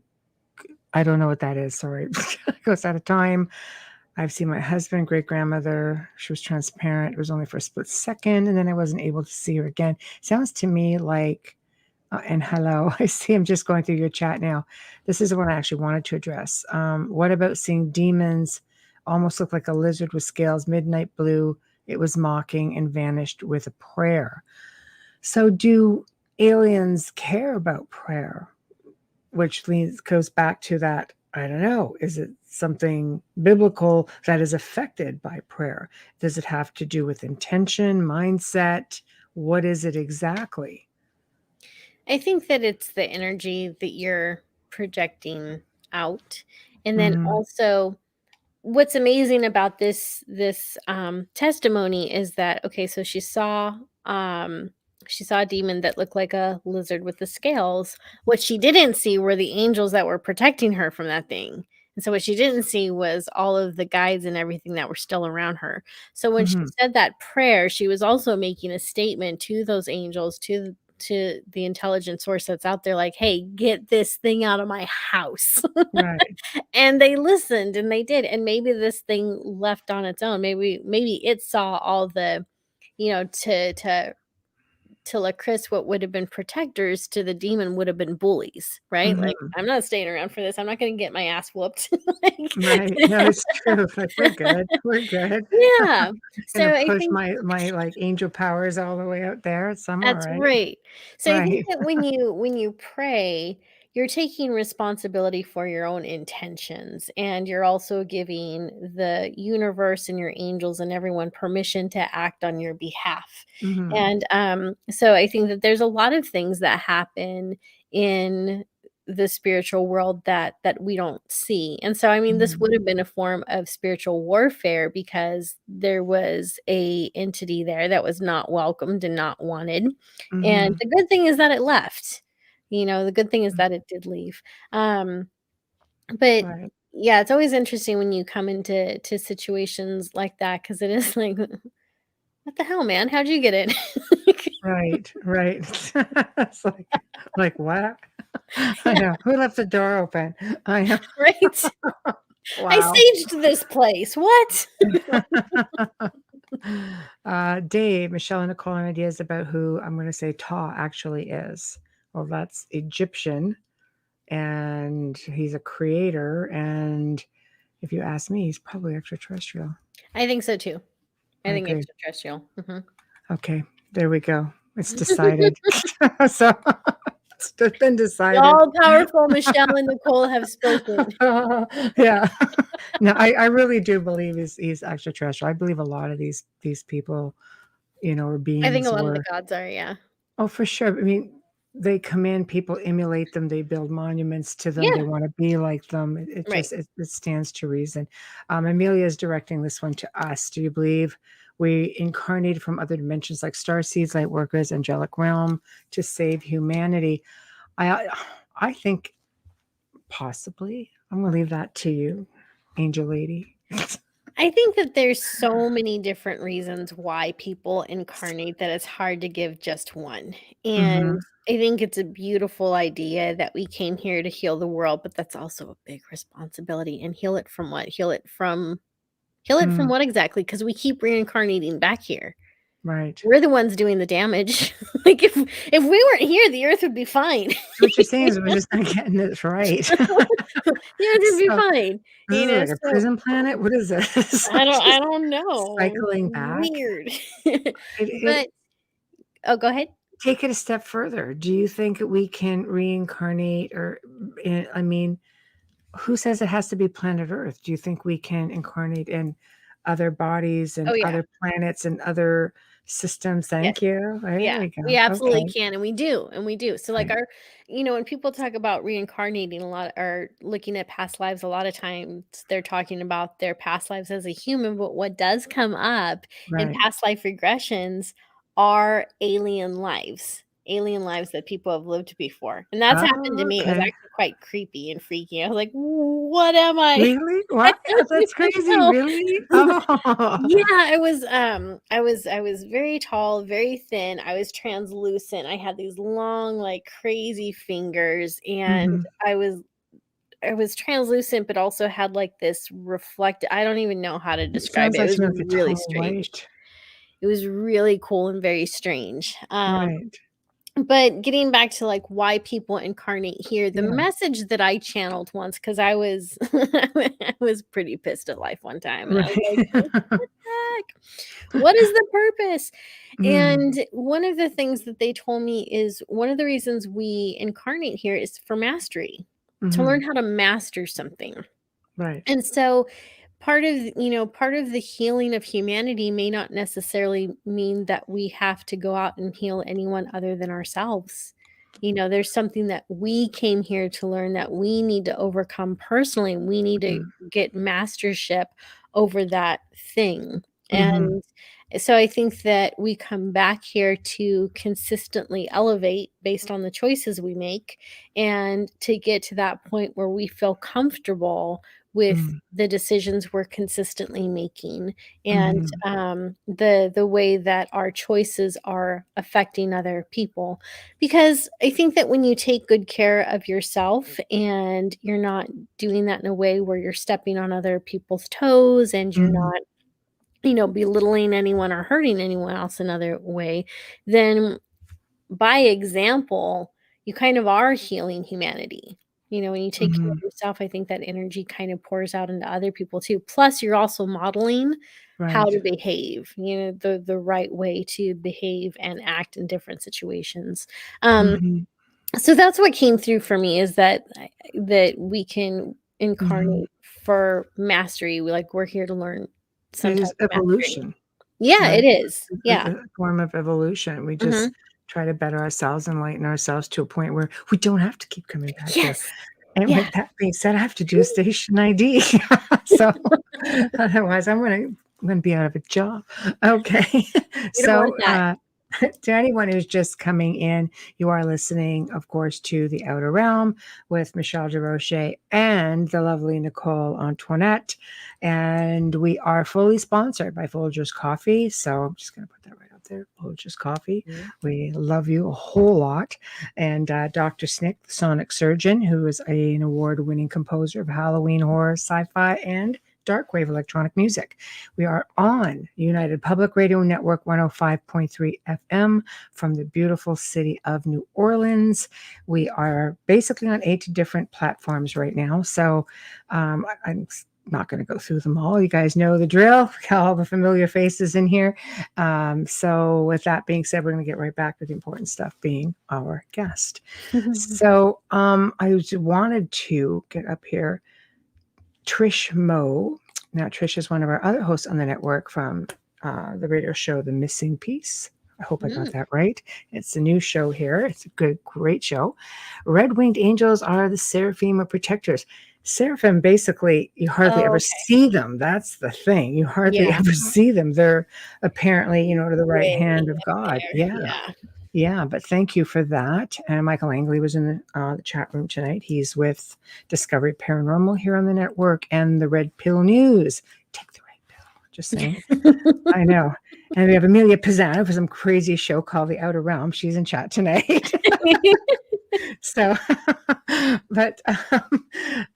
I don't know what that is. Sorry. It goes out of time. I've seen my husband, great grandmother. She was transparent. It was only for a split second, and then I wasn't able to see her again. Sounds to me like, and hello, I see I'm just going through your chat now. This is the one I actually wanted to address. What about seeing demons almost look like a lizard with scales, midnight blue? It was mocking and vanished with a prayer. So, do aliens care about prayer? Which goes back to that. I don't know. Is it something biblical that is affected by prayer? Does it have to do with intention, mindset? What is it exactly? I think that it's the energy that you're projecting out. And then Mm-hmm. also what's amazing about this testimony is that, okay, so she saw a demon that looked like a lizard with the scales. What she didn't see were the angels that were protecting her from that thing. And so what she didn't see was all of the guides and everything that were still around her. So when she Mm-hmm. said that prayer, she was also making a statement to those angels, to the intelligent source that's out there, like, hey, get this thing out of my house. Right. And they listened and they did. And maybe this thing left on its own. Maybe it saw all the, to Chris, what would have been protectors to the demon would have been bullies, right? Like, Mm-hmm. I'm not staying around for this. I'm not going to get my ass whooped. Like, Right. No, it's true. Like, we're good. We're good. yeah. So Gonna I push think my like angel powers all the way out there. I'm all that's right. right. So I think Right. that when you pray, you're taking responsibility for your own intentions, and you're also giving the universe and your angels and everyone permission to act on your behalf. Mm-hmm. And so I think that there's a lot of things that happen in the spiritual world that we don't see. And so I mean, this Mm-hmm. would have been a form of spiritual warfare because there was a entity there that was not welcomed and not wanted. And Mm-hmm. the good thing is that it left. The good thing is that it did leave. Um, but Right. yeah, it's always interesting when you come into situations like that because it is like, what the hell, man? How'd you get it? Right. Right. It's like what? I Yeah, know. Who left the door open? I know. right. I Wow. saged this place. What? Dave, Michelle, and Nicole, and ideas about who I'm going to say Ta actually is. Well, that's Egyptian, and he's a creator. And if you ask me, he's probably extraterrestrial. I think so too. I I think agree. extraterrestrial. Mhm. Okay, there we go. It's decided. So it's been The decided. all-powerful Michelle and Nicole have spoken. Yeah. No, I really do believe he's extraterrestrial. I believe a lot of these people, or I think a beings lot of the were. gods are, yeah. Oh, for sure. I mean, they come in, people emulate them, they build monuments to them, they Yeah, want to be like them. It right. just it stands to reason. Amelia is directing this one to us. Do you believe we incarnated from other dimensions like star seeds, light workers, angelic realm to save humanity? I I think possibly. I'm gonna leave that to you, Angel Lady. I think that there's so many different reasons why people incarnate that it's hard to give just one. Mm-hmm. And I think it's a beautiful idea that we came here to heal the world, but that's also a big responsibility. And heal it from what? Heal it from Mm, what exactly? Because we keep reincarnating back here. right. We're the ones doing the damage. Like if we weren't here, the earth would be fine. What you're saying is we're just not getting this right. The earth would be So fine. this is like a So prison planet? What is this? I Just don't know. cycling back? Weird. It But oh, go ahead. take it a step further. Do you think we can reincarnate or I mean, who says it has to be planet Earth? Do you think we can incarnate in other bodies Oh, and yeah. other planets and other systems? Yes. Thank you. There Yeah. we We go. absolutely Okay. can, and we do, and we do. So, like, Right. when people talk about reincarnating a lot or looking at past lives, a lot of times they're talking about their past lives as a human, but what does come up in Right. past life regressions are alien lives that people have lived before. And that's happened to Oh, me. It was okay. actually quite creepy and freaky. I was like, what am I? Really? I What? don't That's even crazy. know. Really? Oh. Yeah, I was very tall, very thin. I was translucent. I had these long, like crazy fingers, and Hmm. I was translucent, but also had like this reflect. I don't even know how to It describe sounds it. It like was to me like a really tall strange. white. It was really cool and very strange. Right. But getting back to like why people incarnate here, the Yeah. message that I channeled once, because I was I was pretty pissed at life one time, and I was like, Right. what the heck? What is the purpose? Mm, And one of the things that they told me is one of the reasons we incarnate here is for mastery, to hmm. learn how to master something. Right. And so part of the healing of humanity may not necessarily mean that we have to go out and heal anyone other than ourselves. There's something that we came here to learn that we need to overcome personally. We need to get mastership over that thing. Mm-hmm. And so I think that we come back here to consistently elevate based on the choices we make, and to get to that point where we feel comfortable with Mm-hmm. the decisions we're consistently making, and Mm-hmm. the way that our choices are affecting other people. Because I think that when you take good care of yourself and you're not doing that in a way where you're stepping on other people's toes, and you're Mm-hmm. not belittling anyone or hurting anyone else another way, then by example, you kind of are healing humanity. When you take care Mm-hmm. of yourself, I think that energy kind of pours out into other people too. Plus, you're also modeling how Right. to behave, the right way to behave and act in different situations. Um, Mm-hmm. so that's what came through for me, is that we can Mm-hmm. incarnate for mastery. We're here to learn some It type is of mastery. evolution, Yeah, right? it is. It's Yeah. a form of evolution. We Mhm. just try to better ourselves, enlighten ourselves to a point where we don't have to keep coming back here. Yes. And Yeah. with that being said, I have to do a station ID. So otherwise I'm gonna be out of a job. Okay. We don't want So that. to anyone who's just coming in, you are listening, of course, to The Outer Realm with Michelle DeRoche and the lovely Nicole Antoinette. And we are fully sponsored by Folgers Coffee. So I'm just going to put that right out there. Folgers Coffee. Mhm. We love you a whole lot. And Dr. Snick, the sonic surgeon, who is an award-winning composer of Halloween horror, sci-fi, and dark wave electronic music. We are on United Public Radio Network 105.3 FM from the beautiful city of New Orleans. We are basically on 8 different platforms right now. So I'm not going to go through them all. You guys know the drill. All the familiar faces in here. So with that being said, we're going to get right back to the important stuff, being our guest. So I wanted to get up here Trish Moe. Now, Trish is one of our other hosts on the network from the radio show The Missing Piece. I hope I got Mm. that right. It's a new show here. It's a good, great show. Red-winged angels are the seraphim or protectors. Seraphim, basically, you hardly Oh, ever okay. see them. That's the thing. You hardly Yeah. ever see them. They're apparently, to the right Way hand of up God. there. Yeah. Yeah. Yeah, but thank you for that. And Michael Angley was in the chat room tonight. He's with Discovery Paranormal here on the network and the Red Pill News. Take the red pill. Just saying. I know. And we have Amelia Pisano for some crazy show called The Outer Realm. She's in chat tonight. So, but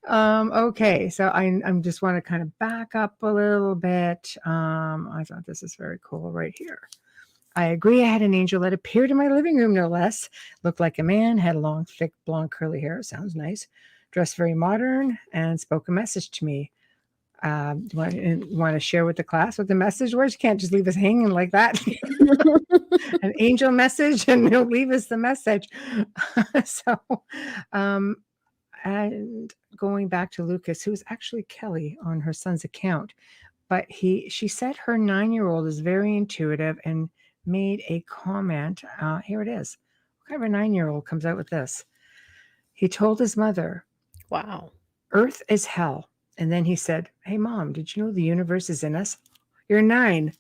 okay. So I'm just want to kind of back up a little bit. I thought this is very cool right here. I agree. I had an angel that appeared in my living room, no less. Looked like a man, had long, thick, blonde, curly hair. Sounds nice. Dressed very modern and spoke a message to me. Do you want to share with the class what the message was? You can't just leave us hanging like that. An angel message and they'll leave us the message. So, um, and going back to Lucas, who's actually Kelly on her son's account, but she said her 9-year-old is very intuitive and made a comment. Here it is. What kind of a 9-year-old comes out with this? He told his mother, Wow. Earth is hell. And then he said, hey, Mom, did you know the universe is in us? You're 9.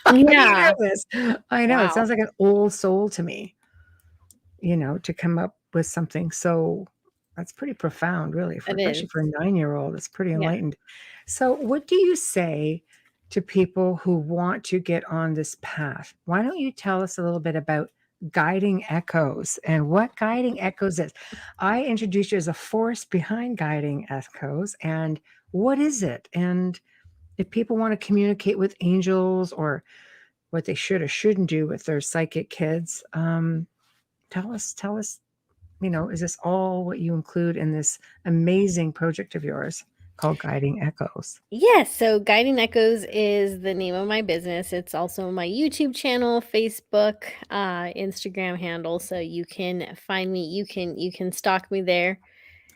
How do you know Yeah. this? I know, it Wow. sounds like an old soul to me, to come up with something so that's pretty profound, really, It especially is. for a 9-year-old. It's pretty Yeah. enlightened. So, what do you say to people who want to get on this path? Why don't you tell us a little bit about guiding echoes and what guiding echoes is? I introduced you as a force behind guiding echoes, and what is it? And if people want to communicate with angels or what they should or shouldn't do with their psychic kids, tell us, is this all what you include in this amazing project of yours called Guiding Echoes? Yes, so Guiding Echoes is the name of my business. It's also my YouTube channel, Facebook, Instagram handle. So you can find me. You can stalk me there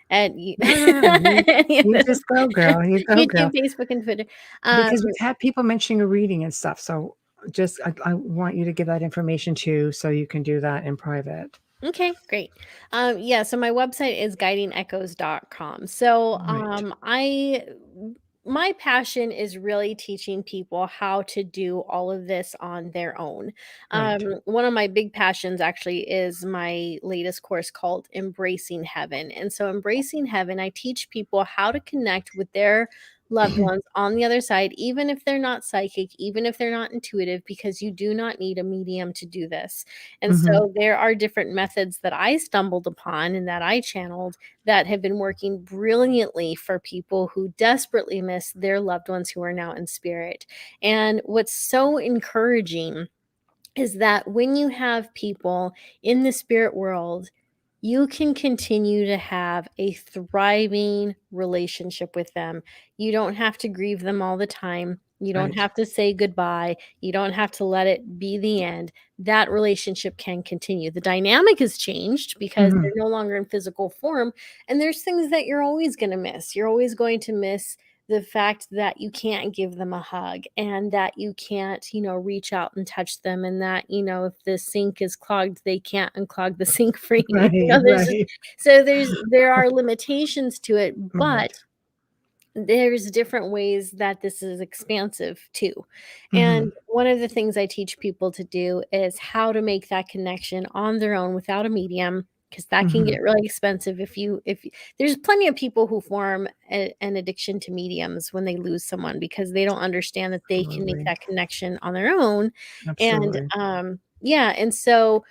at No, no, no. any of You those. just go, girl. You go, YouTube, girl. Facebook, and Twitter. Um, Because we've had people mentioning a reading and stuff. So just, I want you to give that information too, so you can do that in private. Okay, great. Yeah, so my website is guidingechoes.com. So, Right. my passion is really teaching people how to do all of this on their own. Right. One of my big passions actually is my latest course called Embracing Heaven. And so, Embracing Heaven, I teach people how to connect with their loved ones on the other side, even if they're not psychic, even if they're not intuitive, because you do not need a medium to do this. And Hmm. so there are different methods that I stumbled upon and that I channeled that have been working brilliantly for people who desperately miss their loved ones who are now in spirit. And what's so encouraging is that when you have people in the spirit world, you can continue to have a thriving relationship with them. You don't have to grieve them all the time. You don't Right. have to say goodbye. You don't have to let it be the end. That relationship can continue. The dynamic has changed because Hmm. they're no longer in physical form. And there's things that you're always going to miss. You're always going to miss the fact that you can't give them a hug and that you can't, reach out and touch them and that, if the sink is clogged, they can't unclog the sink for you. Right. There's just Right. so there are limitations to it, Right. but there's different ways that this is expansive too. Hmm. And one of the things I teach people to do is how to make that connection on their own without a medium, because that can Hmm. get really expensive there's plenty of people who form an addiction to mediums when they lose someone because they don't understand that they can make Absolutely. that connection on their own. And Absolutely. yeah, and so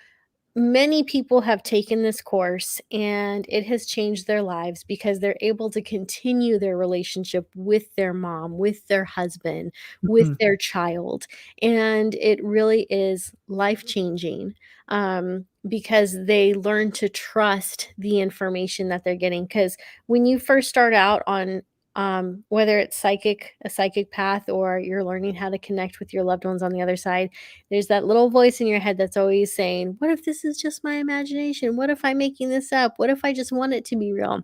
many people have taken this course and it has changed their lives because they're able to continue their relationship with their mom, with their husband, with Hmm. their child. And it really is life changing because they learn to trust the information that they're getting. Because when you first start out on whether it's a psychic path, or you're learning how to connect with your loved ones on the other side, there's that little voice in your head that's always saying, "What if this is just my imagination? What if I'm making this up? What if I just want it to be real?"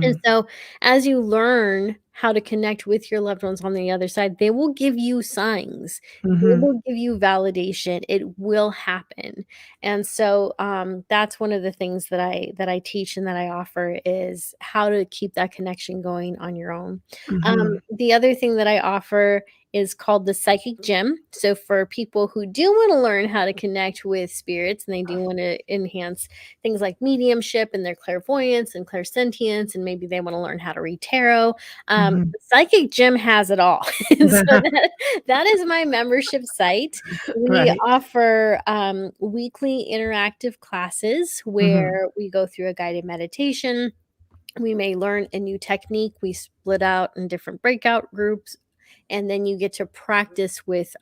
And Hmm. so, as you learn how to connect with your loved ones on the other side, they will give you signs. They Hmm. will give you validation. It will happen. And so, that's one of the things that I teach and that I offer is how to keep that connection going on your own. Hmm. The other thing that I offer is called the Psychic Gym. So, for people who do want to learn how to connect with spirits and they do want to enhance things like mediumship and their clairvoyance and clairsentience, and maybe they want to learn how to read tarot. Hmm. The Psychic Gym has it all. And so that is my membership site. We Right. offer weekly interactive classes Hmm. where we go through a guided meditation. We may learn a new technique. We split out in different breakout groups, and then you get to practice with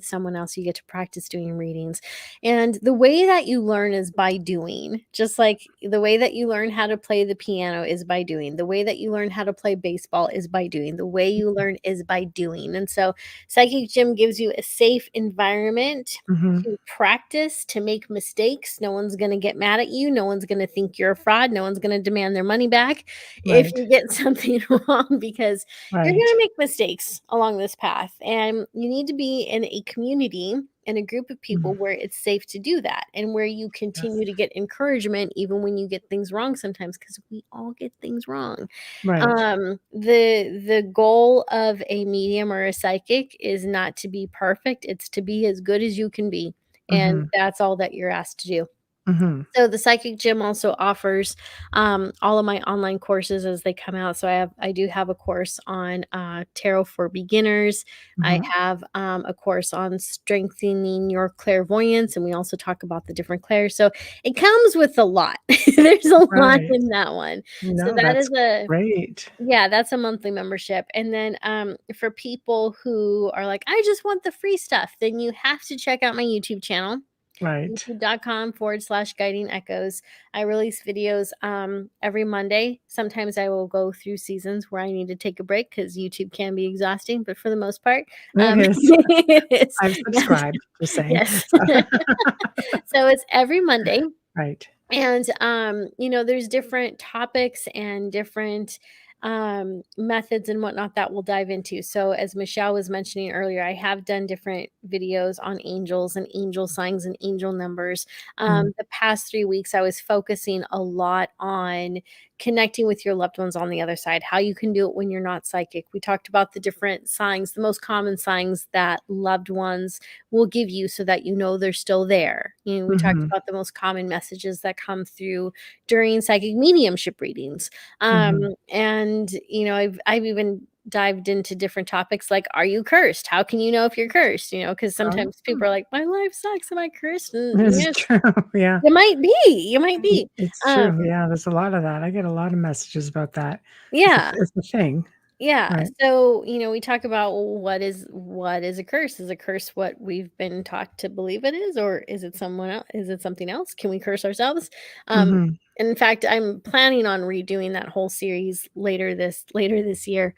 someone else. You get to practice doing readings, and the way that you learn is by doing. Just like the way that you learn how to play the piano is by doing. The way that you learn how to play baseball is by doing. The way you learn is by doing. And so, Psychic Gym gives you a safe environment Hmm. to practice, to make mistakes. No one's going to get mad at you. No one's going to think you're a fraud. No one's going to demand their money back if Right. you get something wrong, because you're going Right. to make mistakes along this path. And you need to be in a community in a group of people where it's safe to do that, and where you continue to get encouragement even when you get things wrong sometimes, because we all get things wrong. Right. The goal of a medium or a psychic is not to be perfect, it's to be as good as you can be, and that's all that you're asked to do. So the Psychic Gym also offers all of my online courses as they come out. So I do have a course on tarot for beginners. I have a course on strengthening your clairvoyance, and we also talk about the different clairs. So it comes with a lot. There's a lot Right. in that one. No, So that is that's great. yeah, that's a monthly membership. And then for people who are like, I just want the free stuff, then you have to check out my YouTube channel. Right. YouTube.com/guiding echoes. I release videos every Monday. Sometimes I will go through seasons where I need to take a break because YouTube can be exhausting, but for the most part, It is. it's, I've subscribed, just saying. yes. So it's every Monday. Right. And there's different topics and different methods and whatnot that we'll dive into. So as Michelle was mentioning earlier, I have done different videos on angels and angel signs and angel numbers. The past 3 weeks I was focusing a lot on connecting with your loved ones on the other side, how you can do it when you're not psychic. We talked about the different signs, the most common signs that loved ones will give you so that you know they're still there. We talked about the most common messages that come through during psychic mediumship readings. And I've even dived into different topics like, are you cursed? How can you know if you're cursed? Because sometimes people are like, my life sucks, am I cursed? And It's yes, true. Yeah. you might be. It's true. Yeah, there's a lot of that. I get a lot of messages about that. Yeah. It's a thing. Yeah. Right. So, we talk about, well, what is a curse? Is a curse what we've been taught to believe it is, or is it someone else? Is it something else? Can we curse ourselves? In fact, I'm planning on redoing that whole series later this year.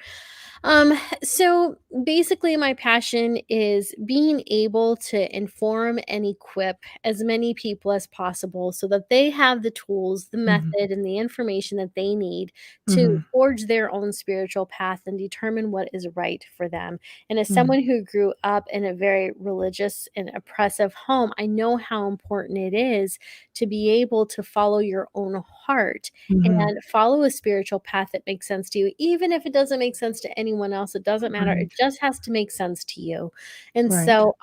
So basically my passion is being able to inform and equip as many people as possible so that they have the tools, the method, and the information that they need to forge their own spiritual path and determine what is right for them. And as someone who grew up in a very religious and oppressive home, I know how important it is to be able to follow your own heart and follow a spiritual path that makes sense to you, even if it doesn't make sense to anyone else. It doesn't matter. It just has to make sense to you. And Right. so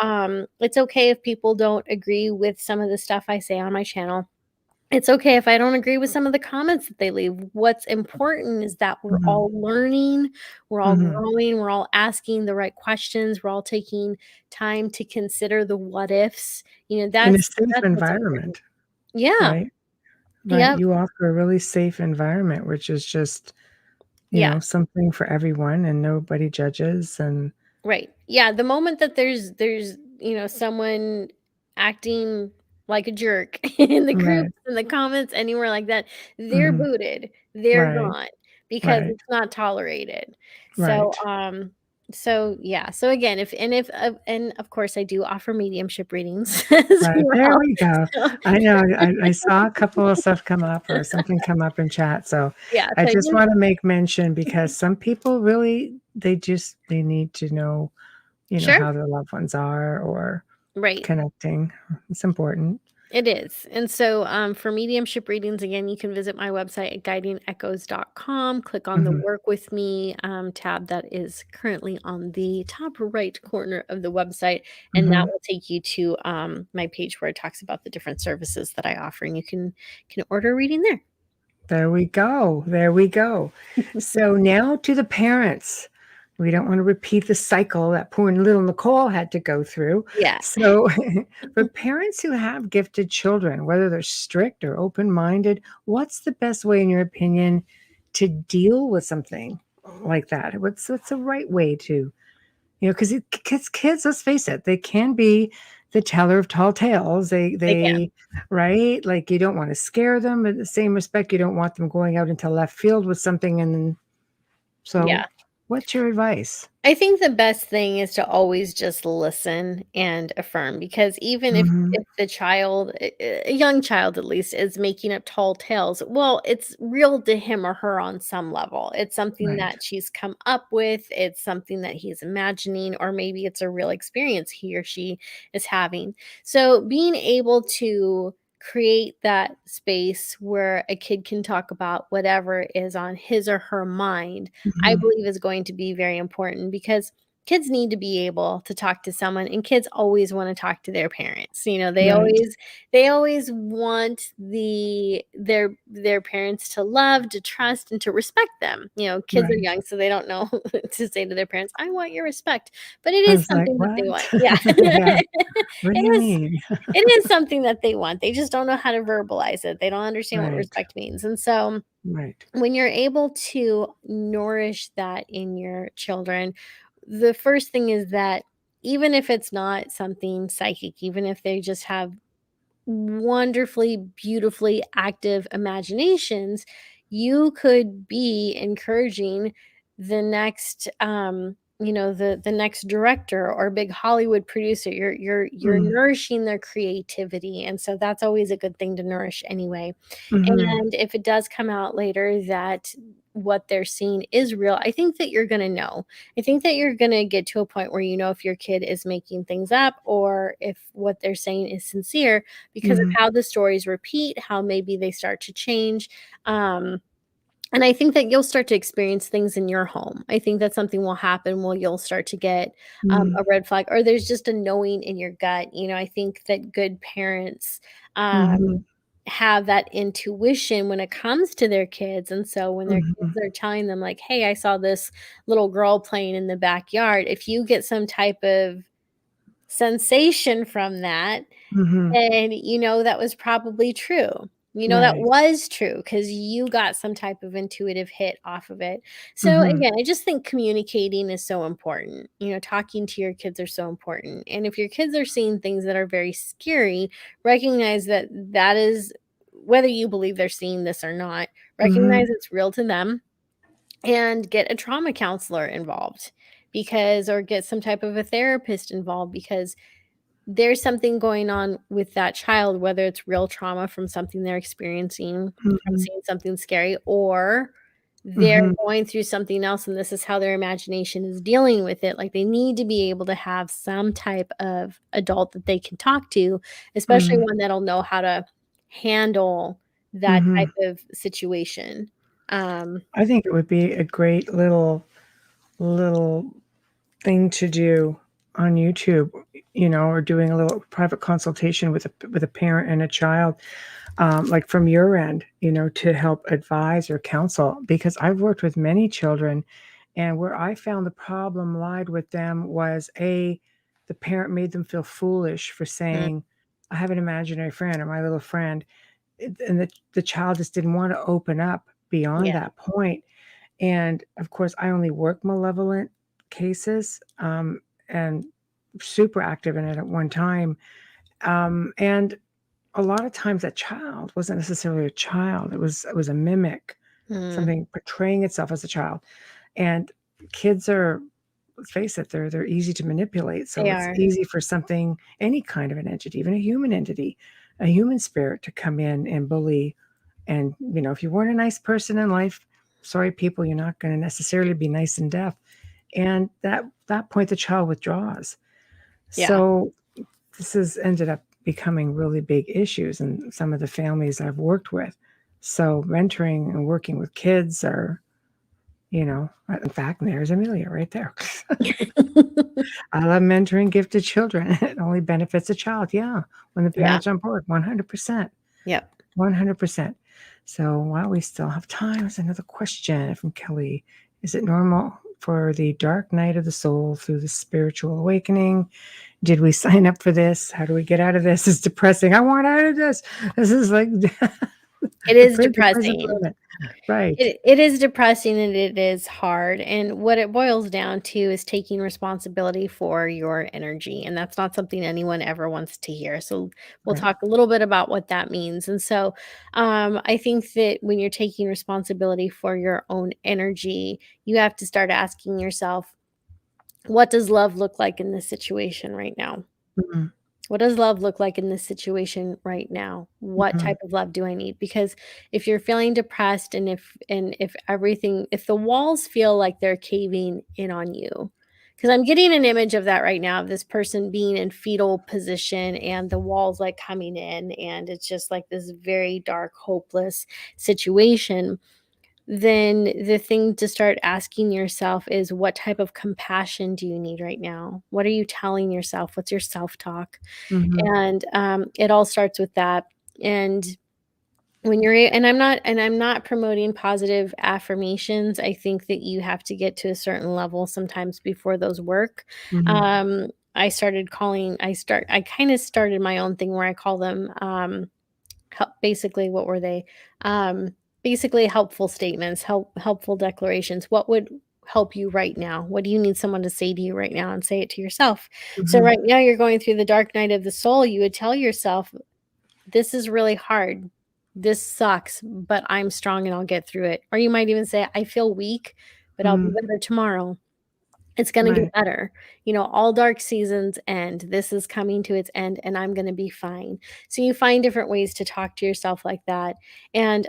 it's okay if people don't agree with some of the stuff I say on my channel. It's okay if I don't agree with some of the comments that they leave. What's important is that we're all learning, we're all growing, we're all asking the right questions, we're all taking time to consider the what ifs. In a That's safe what's important. environment, Yeah. right? Right. Yep. You offer a really safe environment, which is just, something for everyone, and nobody judges. And Right. Yeah, the moment that there's someone acting like a jerk in the right. groups, in the comments, anywhere like that, they're booted. They're Right. gone because Right. it's not tolerated. So, Right. yeah. So again, and of course I do offer mediumship readings as Right. There well. we go. So, I know. I saw a couple of stuff come up or something come up in chat. So yeah, I so just want to make mention because some people really, they need to know, sure. how their loved ones are or Right. connecting. It's important. It is. And so for mediumship readings, again, you can visit my website at guidingechoes.com. Click on the Work With Me tab that is currently on the top right corner of the website. And that will take you to my page where it talks about the different services that I offer. And you can order a reading there. There we go. There we go. So now to the parents. We don't want to repeat the cycle that poor little Nicole had to go through. Yeah. So for parents who have gifted children, whether they're strict or open-minded, what's the best way, in your opinion, to deal with something like that? What's the right way to, because kids, let's face it, they can be the teller of tall tales. They can. Right? Like, you don't want to scare them, but at the same respect, you don't want them going out into left field with something. And then, so Yeah. What's your advice? I think the best thing is to always just listen and affirm, because even Mhm. if the child, a young child at least, is making up tall tales, well, it's real to him or her on some level. It's something Right. that she's come up with, it's something that he's imagining, or maybe it's a real experience he or she is having. So being able to create that space where a kid can talk about whatever is on his or her mind, I Mhm. believe is going to be very important, because kids need to be able to talk to someone, and kids always want to talk to their parents. You know, Right. they always want their parents to love, to trust, and to respect them. You know, kids are Right. young, so they don't know to say to their parents, "I want your respect." But it I is was like, something that they want. "What?" Yeah. Yeah. What do It you is mean? it is something that they want. They just don't know how to verbalize it. They don't understand what Right. respect means. And so Right. when you're able to nourish that in your children, the first thing is that even if it's not something psychic, even if they just have wonderfully, beautifully active imaginations, you could be encouraging the next the next director or big Hollywood producer. You're Mm. nourishing their creativity. And so that's always a good thing to nourish anyway. Mhm. And if it does come out later that what they're seeing is real, I think that you're going to know. I think that you're going to get to a point where you know if your kid is making things up or if what they're saying is sincere, because of Mhm. how the stories repeat, how maybe they start to change. Um, and I think that you'll start to experience things in your home. I think that something will happen where you'll start to get Mm. a red flag, or there's just a knowing in your gut. You know, I think that good parents Mhm. have that intuition when it comes to their kids. And so when their Mhm. kids are telling them, like, hey, I saw this little girl playing in the backyard, if you get some type of sensation from that, Mhm. and you know that was probably true. You know that Right. was true because you got some type of intuitive hit off of it. So Mhm. again, I just think communicating is so important. You know, talking to your kids are so important. And if your kids are seeing things that are very scary, recognize that that is, whether you believe they're seeing this or not, recognize Mhm. it's real to them, and get a trauma counselor involved, because or get some type of a therapist involved, because there's something going on with that child, whether it's real trauma from something they're experiencing, from Mhm. seeing something scary, or they're Mhm. going through something else and this is how their imagination is dealing with it. Like, they need to be able to have some type of adult that they can talk to, especially Mhm. one that'll know how to handle that type Mhm. of situation. Um, I think it would be a great little thing to do on YouTube, or doing a little private consultation with a parent and a child, like from your end, to help advise or counsel. Because I've worked with many children, and where I found the problem lied with them was the parent made them feel foolish for mm, saying, "I have an imaginary friend or my little friend," and the child just didn't want to open up beyond yeah. that point. And of course, I only work malevolent cases, and super active in it at one time. And a lot of times that child wasn't necessarily a child. It was a mimic, Mm, something portraying itself as a child. And kids are, let's face it, they're easy to manipulate. So they it's are. easy for something, any kind of an entity, even a human entity, a human spirit to come in and bully. And if you weren't a nice person in life, sorry people, you're not going to necessarily be nice in death. And that point the child withdraws. Yeah. So this has ended up becoming really big issues in some of the families I've worked with. So mentoring and working with kids are, in fact, there's Amelia right there. I love mentoring gifted children. It only benefits a child. Yeah. When the Yeah. parents are on board, 100%. Yep. 100%. So while we still have time, there's another question from Kelly. Is it normal for the dark night of the soul through the spiritual awakening? Did we sign up for this? How do we get out of this? It's depressing. I want out of this. This is like It the is prison depressing. planet. Right. It is depressing and it is hard. And what it boils down to is taking responsibility for your energy. And that's not something anyone ever wants to hear. So we'll Right. talk a little bit about what that means. And so I think that when you're taking responsibility for your own energy, you have to start asking yourself, what does love look like in this situation right now? Mhm. What does love look like in this situation right now? What Mhm. type of love do I need? Because if you're feeling depressed and if everything if the walls feel like they're caving in on you, because I'm getting an image of that right now of this person being in fetal position and the walls like coming in and it's just like this very dark, hopeless situation, then the thing to start asking yourself is what type of compassion do you need right now? What are you telling yourself? What's your self-talk? Mhm. And it all starts with that. And when I'm not promoting positive affirmations. I think that you have to get to a certain level sometimes before those work. Mhm. I kind of started my own thing where I call them basically what were they? Um, basically helpful statements, helpful declarations. What would help you right now? What do you need someone to say to you right now and say it to yourself? So Mhm. right now you're going through the dark night of the soul, you would tell yourself, this is really hard. This sucks, but I'm strong and I'll get through it. Or you might even say, I feel weak, but I'll be Mhm. better tomorrow. It's gonna get Right. better. All dark seasons end. This is coming to its end, and I'm gonna be fine. So you find different ways to talk to yourself like that, and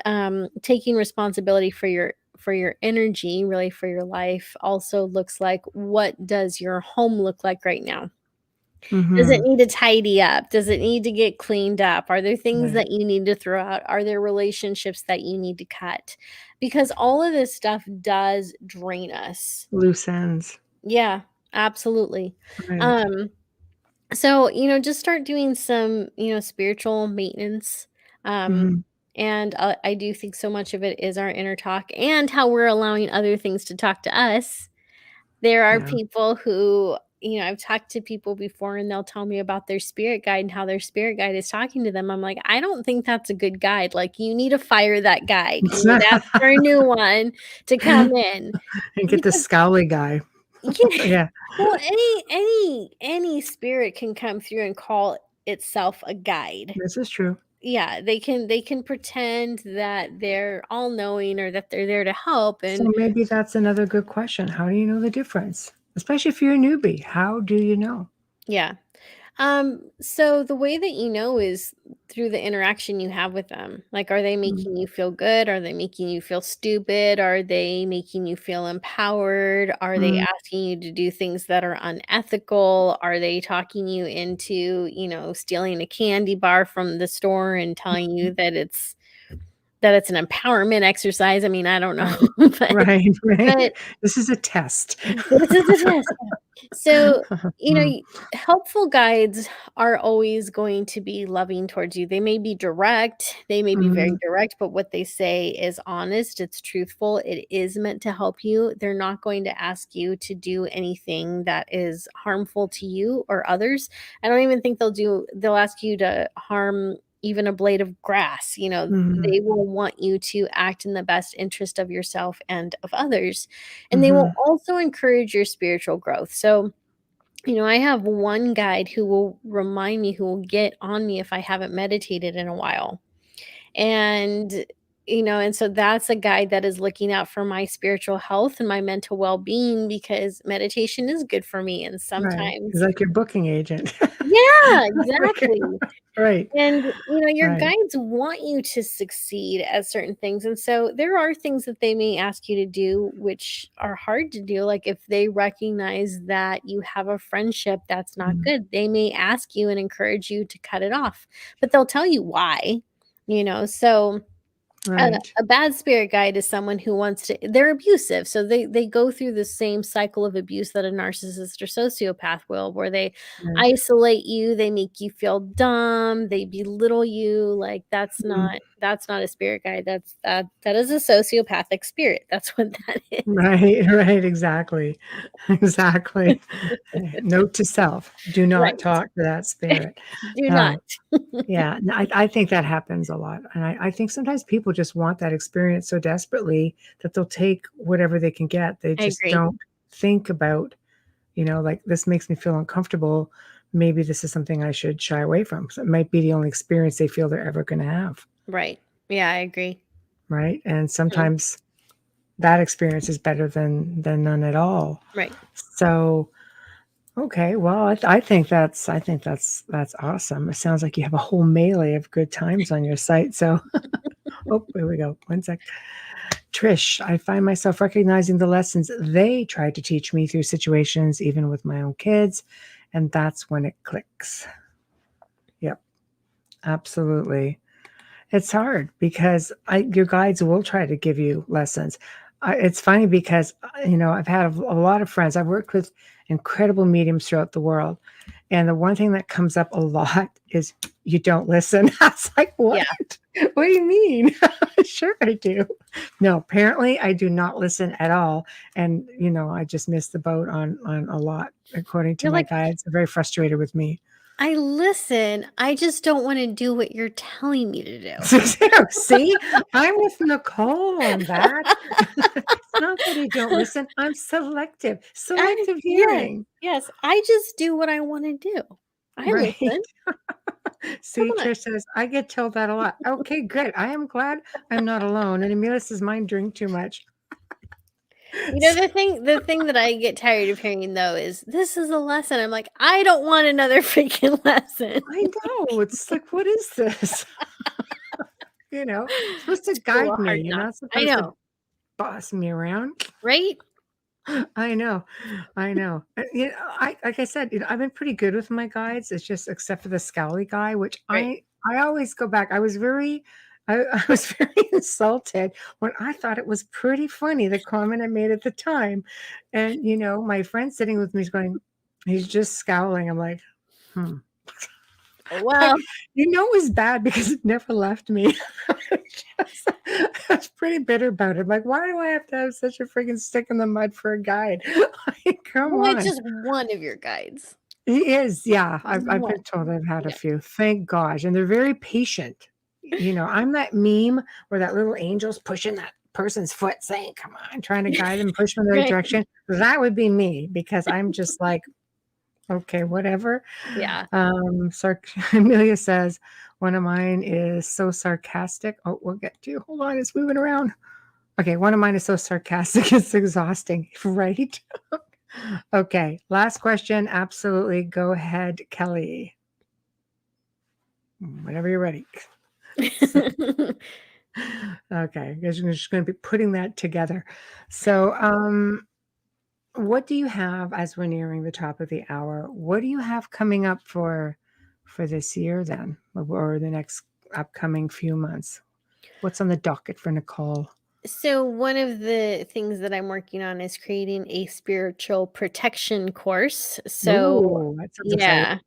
taking responsibility for your energy, really for your life, also looks like what does your home look like right now? Does it Mhm. need to tidy up? Does it need to get cleaned up? Are there things Right. that you need to throw out? Are there relationships that you need to cut? Because all of this stuff does drain us. Loose ends. Yeah, absolutely. Right. Um, just start doing some, spiritual maintenance. Um, Mhm. and I do think so much of it is our inner talk and how we're allowing other things to talk to us. There are Yeah. people who, I've talked to people before and they'll tell me about their spirit guide and how their spirit guide is talking to them. I'm like, I don't think that's a good guide. Like, you need to fire that guide. You need to ask for a new one to come in And get the because scowly guy. yeah. Yeah. Well, any spirit can come through and call itself a guide. This is true. Yeah, they can pretend that they're all knowing or that they're there to help and So maybe that's another good question. How do you know the difference? Especially if you're a newbie. How do you know? yeah. So the way that you know is through the interaction you have with them. Like, are they Mm. making you feel good? Are they making you feel stupid? Are they making you feel empowered? Are they Mm. asking you to do things that are unethical? Are they talking you into, stealing a candy bar from the store and telling you that it's an empowerment exercise? I mean, I don't know, Right. but Right. Right. but This is a test. this is a test. So, Mm. helpful guides are always going to be loving towards you. They may be direct, they may be very Mhm. direct, but what they say is honest, it's truthful, it is meant to help you. They're not going to ask you to do anything that is harmful to you or others. I don't even think they'll ask you to harm even a blade of grass. Mhm. They will want you to act in the best interest of yourself and of others, and they will Mhm. also encourage your spiritual growth. So, I have one guide who will remind me, who will get on me if I haven't meditated in a while. And, and so that's a guide that is looking out for my spiritual health and my mental well being because meditation is good for me. And Right. He's sometimes, like your booking agent. yeah, Okay. exactly. Right. And, your Right. guides want you to succeed at certain things. And so there are things that they may ask you to do, which are hard to do. Like if they recognize that you have a friendship that's not Mm. good, they may ask you and encourage you to cut it off, but they'll tell you why, So Right. a bad spirit guide is someone who wants to they're abusive, so they go through the same cycle of abuse that a narcissist or sociopath will, where they Right. isolate you, they make you feel dumb, they belittle you, like, Mhm. that's not a spirit guide, that is a sociopathic spirit, that's what that is. Right, right, exactly. Exactly. Note to self, do not Right. talk to that spirit. Do not. Um, yeah, I think that happens a lot, and I think sometimes people just want that experience so desperately that they'll take whatever they can get. They I just agree. don't think about, like, this makes me feel uncomfortable. Maybe this is something I should shy away from. So it might be the only experience they feel they're ever going to have. Right. Yeah, I agree. Right. And Mhm. sometimes that experience is better than none at all. Right. So, okay, well, I think that's awesome. It sounds like you have a whole melee of good times on your site. So, oh, here we go. One sec. Trish, I find myself recognizing the lessons they tried to teach me through situations, even with my own kids, and that's when it clicks. Yep, absolutely. It's hard because your guides will try to give you lessons. It's funny because, I've had a lot of friends. I've worked with incredible mediums throughout the world. And the one thing that comes up a lot is you don't listen. I was like, what? Yeah. What do you mean? Sure I do. No, apparently I do not listen at all. And, I just missed the boat on a lot, according to You're my like, guides. They're very frustrated with me. I listen. I just don't want to do what you're telling me to do. See, I'm with Nicole on that. It's not that I don't listen. I'm selective. Selective Yes. hearing. Yes. I just do what I want to do. I Right. listen. See, Come on. Trish says, I get told that a lot. Okay, good. I am glad I'm not alone. And Amelia says, mine drink too much. The thing that I get tired of hearing though is this is a lesson. I'm like, I don't want another freaking lesson. I know. It's like, what is this? It's supposed to School guide of me. Hard You're not Knocks. I supposed to know, boss me around. right? I know. Like I said, I've been pretty good with my guides. It's just except for the scowly guy, which Right. I always go back. I was very insulted when I thought it was pretty funny, the comment I made at the time. And my friend sitting with me is going, he's just scowling. I'm like, Well, it was bad because it never left me. I was pretty bitter about it. Like, why do I have to have such a freaking stick in the mud for a guide? Come well, on. it's just one of your guides. He is, yeah. I've One. been told I've had a Yeah. few. Thank gosh. And they're very patient. I'm that meme where that little angel's pushing that person's foot saying, come on, trying to guide them, push them in the right Right. direction. That would be me because I'm just like, okay, whatever. Yeah. Amelia says, one of mine is so sarcastic. Oh, we'll get to you. Hold on, it's moving around. Okay, one of mine is so sarcastic, it's exhausting, right? Okay, last question. Absolutely. Go ahead, Kelly. Whenever you're ready. Okay, I'm just going to be putting that together. So, what do you have as we're nearing the top of the hour? What do you have coming up for this year then, or the next upcoming few months? What's on the docket for Nicole? So one of the things that I'm working on is creating a spiritual protection course. So Ooh, that sounds exciting. yeah.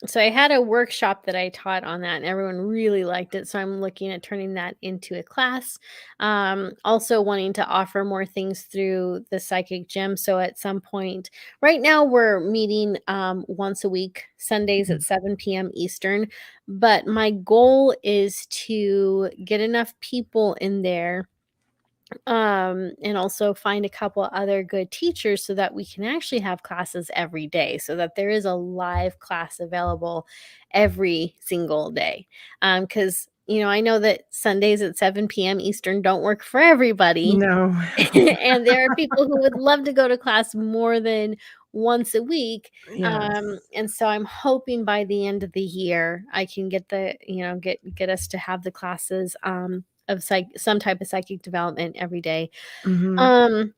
So I had a workshop that I taught on that and everyone really liked it. So I'm looking at turning that into a class. Also wanting to offer more things through the psychic gym. So at some point, right now we're meeting once a week, Sundays at 7 p.m. Eastern. But my goal is to get enough people in there and also find a couple other good teachers so that we can actually have classes every day, so that there is a live class available every single day. Because I know that Sundays at 7 p.m. Eastern don't work for everybody. No. And there are people who would love to go to class more than once a week. Yes. And so I'm hoping by the end of the year I can get get us to have the classes of some type of psychic development every day. Mhm.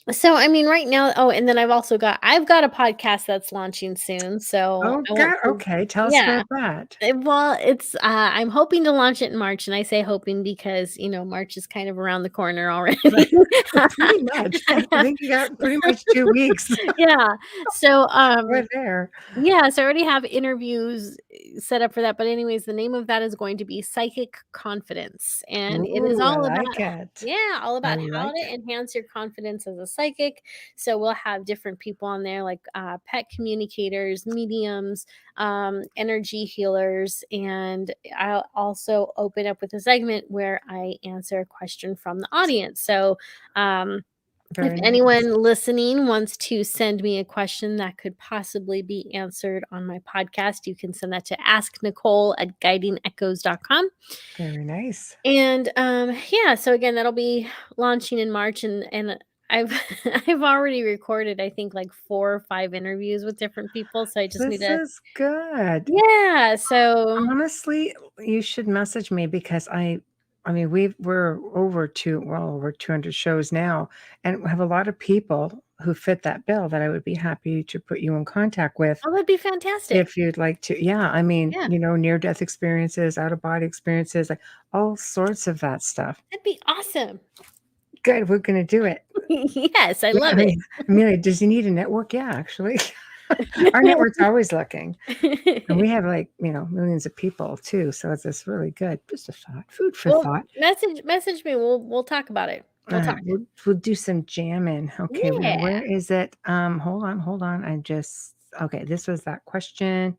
So I mean right now, and then I've got a podcast that's launching soon. So Oh, I won't God. Okay. Tell us yeah. about that. Well, it's I'm hoping to launch it in March, and I say hoping because March is kind of around the corner already. Right. Pretty much. I think you got pretty much 2 weeks. Yeah. So We're there. yeah, so I already have interviews set up for that. But anyways, the name of that is going to be Psychic Confidence. And it is Ooh, I all about, like it. yeah, all I about how like to it. enhance your confidence as a psychic. So we'll have different people on there like pet communicators, mediums, energy healers. And I'll also open up with a segment where I answer a question from the audience. So, if Very nice. anyone listening wants to send me a question that could possibly be answered on my podcast, you can send that to asknicole@guidingechoes.com. Very nice. And yeah, so again, that'll be launching in March, and I've I've already recorded I think like 4 or 5 interviews with different people, so I just need This to, is good. yeah, so Honestly, you should message me because I mean, we're over over 200 shows now, and we have a lot of people who fit that bill that I would be happy to put you in contact with that would be fantastic. if you'd like to. Yeah, I mean, Yeah, near-death experiences, out-of-body experiences, like all sorts of that stuff. that'd be awesome. Good, we're gonna do it. Yes, I Yeah, love it. Amelia, does he need a network? Yeah, actually. Our network's always looking. And we have like, millions of people too. So it's really good. Just a thought, food for Well, thought. message me. We'll talk about it. We'll talk. We'll do some jamming. Okay, now Yeah. where is it? Hold on. Okay, this was that question.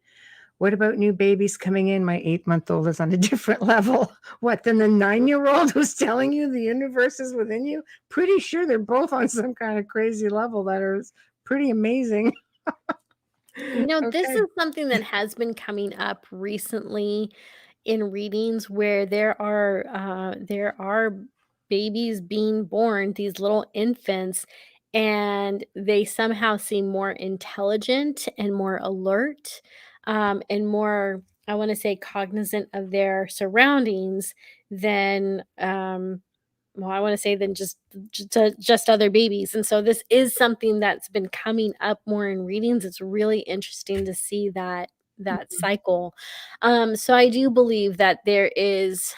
What about new babies coming in? My 8-month-old is on a different level. What, than the 9-year-old who's telling you the universe is within you? Pretty sure they're both on some kind of crazy level that is pretty amazing. This Okay. is something that has been coming up recently in readings where there are babies being born, these little infants, and they somehow seem more intelligent and more alert, and more, I want to say, cognizant of their surroundings than well, I want to say than just other babies. And so this is something that's been coming up more in readings. It's really interesting to see that Mhm. cycle. So I do believe that there is,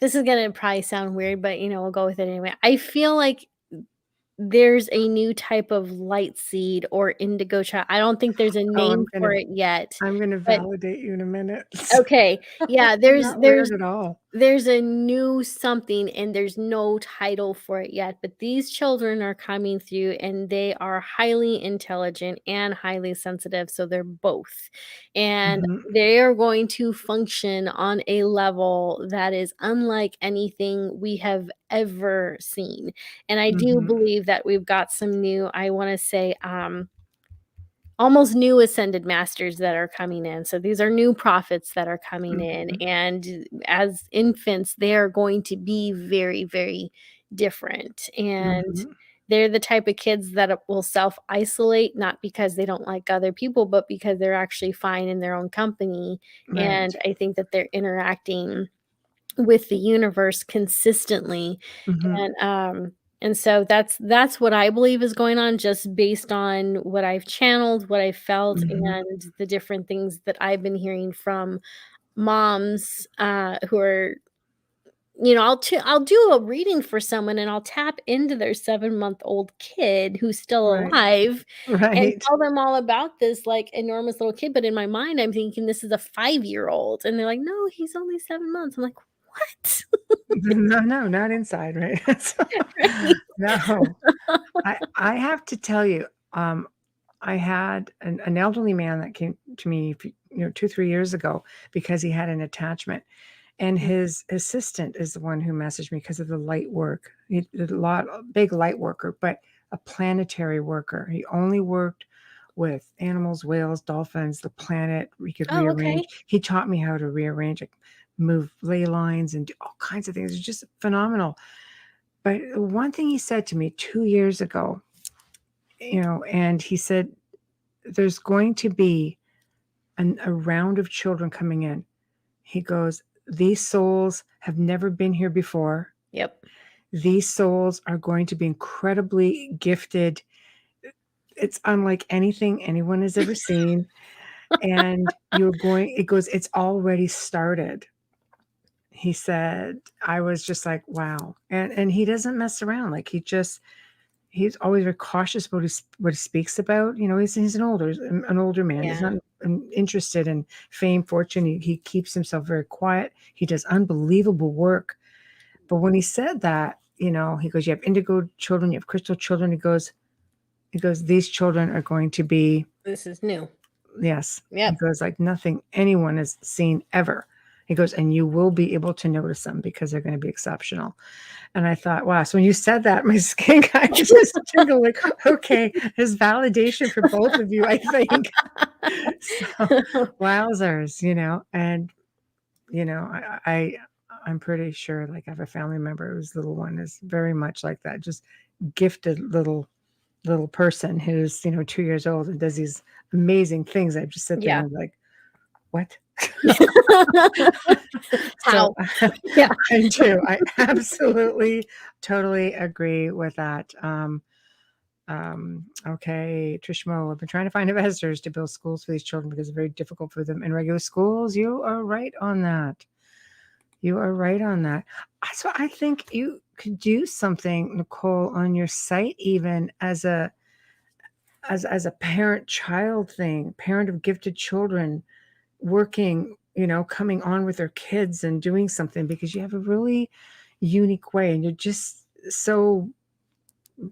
this is gonna probably sound weird, but we'll go with it anyway. I feel like there's a new type of light seed or indigo child. I don't think there's a Oh, name for it yet, I'm gonna but validate you in a minute. okay. Yeah, there's Not there's weird at all. there's a new something and there's no title for it yet, but these children are coming through and they are highly intelligent and highly sensitive, so they're both. And Mhm, they are going to function on a level that is unlike anything we have ever seen. And I do mhm, believe that we've got some new, I want to say, almost new ascended masters that are coming in. So these are new prophets that are coming in. mhm, And as infants, they are going to be very, very different. And mhm. they're the type of kids that will self isolate, not because they don't like other people, but because they're actually fine in their own company. Right. And I think that they're interacting with the universe consistently. Mhm, And so that's what I believe is going on, just based on what I've channeled, what I felt, mhm. and the different things that I've been hearing from moms, who are, I'll do a reading for someone and I'll tap into their 7-month-old kid who's still Right, alive and right. tell them all about this, like, enormous little kid, but in my mind, I'm thinking this is a 5-year-old, and they're like, "No, he's only 7 months." I'm like, "What?" No, not inside, right? So Right? no. I have to tell you, I had an elderly man that came to me, 2, 3 years ago because he had an attachment. And his assistant is the one who messaged me because of the light work. He did a big light worker, but a planetary worker. He only worked with animals, whales, dolphins, the planet. We could Oh, okay. rearrange. He taught me how to rearrange, like move ley lines and do all kinds of things. It's just phenomenal. But one thing he said to me 2 years ago, and he said, there's going to be a round of children coming in. He goes, these souls have never been here before. Yep. These souls are going to be incredibly gifted. It's unlike anything anyone has ever seen. And it goes, it's already started. He said, I was just like, wow. And he doesn't mess around. Like he's always very cautious about what he speaks about. You know, he's an older man. He's Yeah. not interested in fame, fortune. He keeps himself very quiet. He does unbelievable work. But when he said that, you know, he goes, you have indigo children, you have crystal children. He goes, these children are going to be, This is new. yes. He Yep. goes, like nothing anyone has seen ever. He goes, and you will be able to notice them because they're going to be exceptional. And I thought, wow. So when you said that, my skin kind of just tingled, like, okay, there's validation for both of you, I think. So wowzers, you know, and you know, I'm pretty sure, like, I have a family member whose little one is very much like that, just gifted little person who's, you know, 2 years old and does these amazing things. I just sit there Yeah. and like, what? How? So Yeah. I do. I absolutely, totally agree with that. Okay, Trishmo, I've been trying to find investors to build schools for these children because it's very difficult for them in regular schools. You are right on that. You are right on that. So I think you could do something, Nicole, on your site, even as a parent-child thing, parent of gifted children, working, you know, coming on with their kids and doing something, because you have a really unique way and you're just so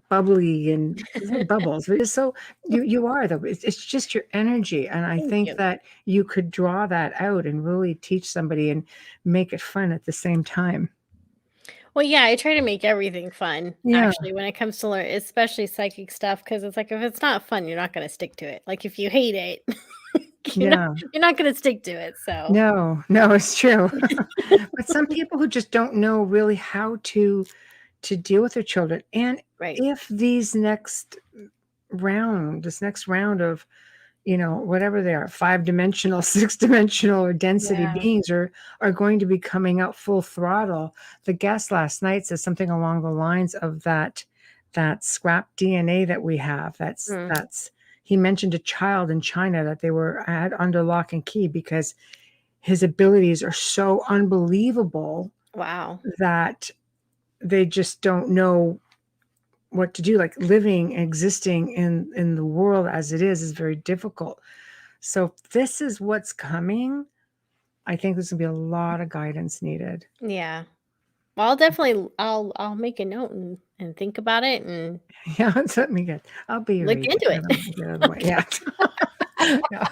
bubbly and bubbles, but it's so you are though. It's just your energy. And I Thank think you. that you could draw that out and really teach somebody and make it fun at the same time. Well, yeah, I try to make everything fun, Yeah. actually, when it comes to learn, especially psychic stuff, because it's like if it's not fun, you're not gonna stick to it. Like if you hate it, you're not Yeah. you're not gonna stick to it. So No, it's true. But some people who just don't know really how to deal with their children. And right. if this next round of, you know, whatever they are, 5-dimensional, 6-dimensional, or density Yeah. beings are going to be coming out full throttle. The guest last night said something along the lines of that scrap DNA that we have. Mm. He mentioned a child in China that they had under lock and key because his abilities are so unbelievable Wow. that they just don't know what to do. Like living, existing in the world as it is very difficult. So if this is what's coming, I think there's gonna be a lot of guidance needed. Yeah. Well, I'll definitely I'll make a note and think about it and Yeah, let me get. I'll be your look agent. into it. Get out of the way. Yeah. Yeah.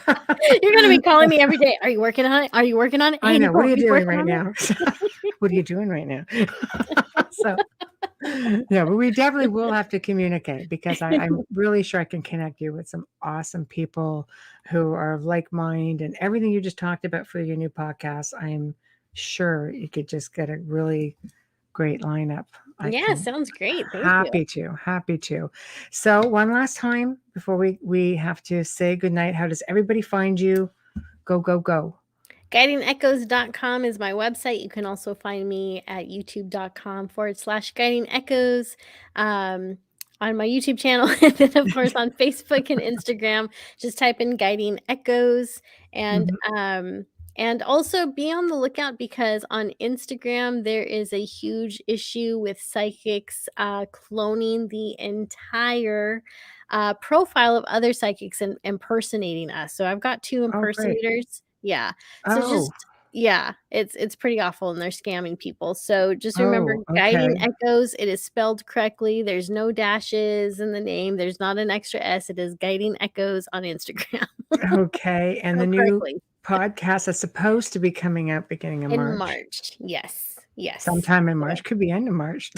You're gonna be calling me every day. Are you working on it? Are you working on it? I Hey, know. What are Nicole, you you doing working right on it? now? What are you doing right now? So, yeah, but we definitely will have to communicate, because I'm really sure I can connect you with some awesome people who are of like mind, and everything you just talked about for your new podcast. I'm sure you could just get a really great lineup. I Yeah, can. sounds great. Thank you. Happy to. So one last time before we have to say goodnight, how does everybody find you? Go, go, go. Guidingechoes.com is my website. You can also find me at youtube.com/guiding echoes on my YouTube channel. And then, of course, on Facebook and Instagram, just type in Guiding Echoes. And Mhm. and also be on the lookout, because on Instagram, there is a huge issue with psychics cloning the entire profile of other psychics and impersonating us. So I've got 2 Oh, great. impersonators. Yeah. So Oh, yeah, it's pretty awful, and they're scamming people. So just remember, Guiding okay. Echoes, it is spelled correctly. There's no dashes in the name. There's not an extra S. It is Guiding Echoes on Instagram. Okay. And the Spelled new correctly. podcast is supposed to be coming out beginning of In March. March. Yes. Yes. Sometime in So March. Could be end of March.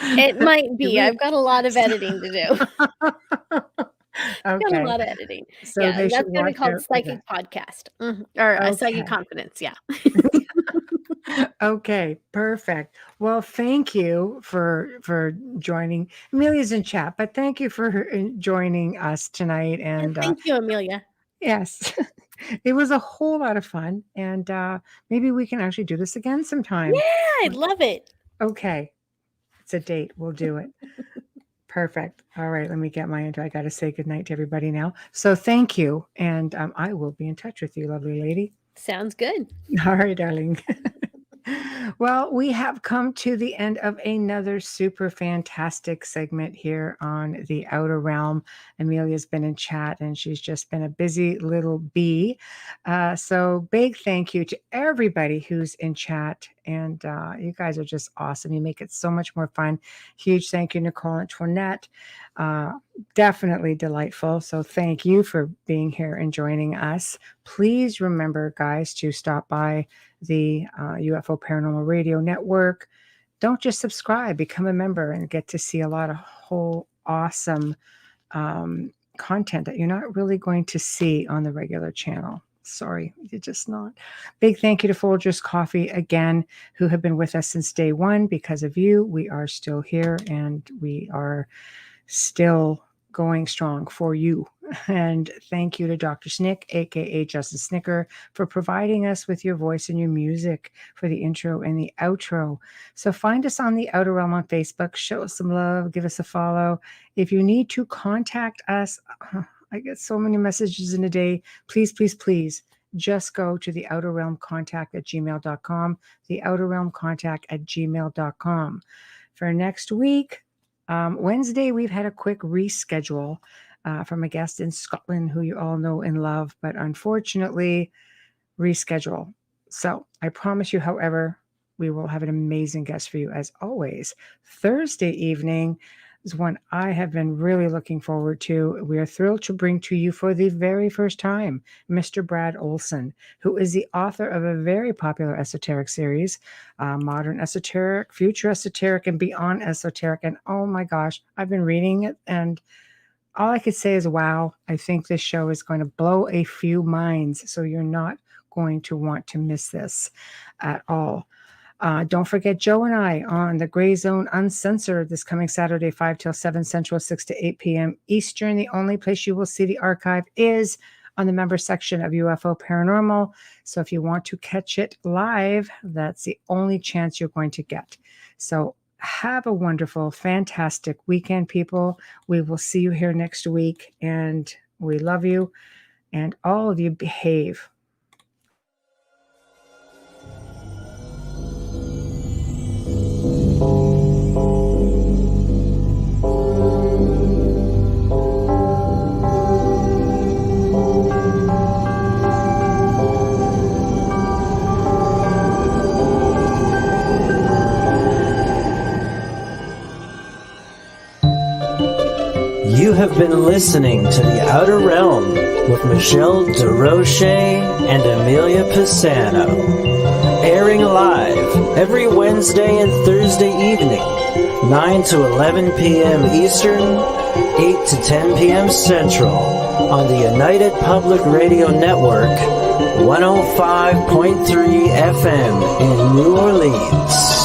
it might Did be. we? I've got a lot of editing to do. Got a Okay. lot of editing. So Yeah, they and should that's gonna be watch called out for Psychic that. Podcast. Or a Psychic Okay. Confidence, yeah. Okay, perfect. Well, thank you for joining. Amelia's in chat, but thank you for joining us tonight. Yeah, And thank you, Amelia. yes, it was a whole lot of fun. And maybe we can actually do this again sometime. Yeah, I'd love it. Okay, it's a date. We'll do it. Perfect. All right, let me get my intro. I got to say goodnight to everybody now. So thank you. And I will be in touch with you, lovely lady. Sounds good. All right, darling. Well, we have come to the end of another super fantastic segment here on the Outer Realm. Amelia's been in chat and she's just been a busy little bee. So big thank you to everybody who's in chat. And you guys are just awesome. You make it so much more fun. Huge thank you, Nicole Antoinette. Definitely delightful. So thank you for being here and joining us. Please remember, guys, to stop by the UFO Paranormal Radio Network. Don't just subscribe, become a member and get to see a lot of whole awesome content that you're not really going to see on the regular channel. Sorry, you're just not. Big thank you to Folgers Coffee again, who have been with us since day one. Because of you, we are still here and we are still going strong for you. And thank you to Dr. Snick, aka Justin Snicker, for providing us with your voice and your music for the intro and the outro. So find us on the Outer Realm on Facebook, show us some love, give us a follow. If you need to contact us, I get so many messages in a day. Please, please, please just go to the Outer Realm contact at gmail.com, the Outer Realm contact at gmail.com. For next week, Wednesday, we've had a quick reschedule from a guest in Scotland who you all know and love, but unfortunately, reschedule. So I promise you, however, we will have an amazing guest for you as always. Thursday evening is one I have been really looking forward to. We are thrilled to bring to you for the very first time, Mr. Brad Olson, who is the author of a very popular esoteric series, Modern Esoteric, Future Esoteric, and Beyond Esoteric. And oh my gosh, I've been reading it and all I could say is, wow, I think this show is going to blow a few minds. So you're not going to want to miss this at all. Don't forget Joe and I on the Gray Zone Uncensored this coming Saturday, 5 till 7 Central, 6 to 8 p.m. Eastern. The only place you will see the archive is on the member section of UFO Paranormal. So if you want to catch it live, that's the only chance you're going to get. So have a wonderful, fantastic weekend, people. We will see you here next week, and we love you, and all of you behave. You have been listening to The Outer Realm with Michelle DeRoche and Amelia Pisano, airing live every Wednesday and Thursday evening, 9 to 11 p.m. Eastern, 8 to 10 p.m. Central, on the United Public Radio Network, 105.3 FM in New Orleans.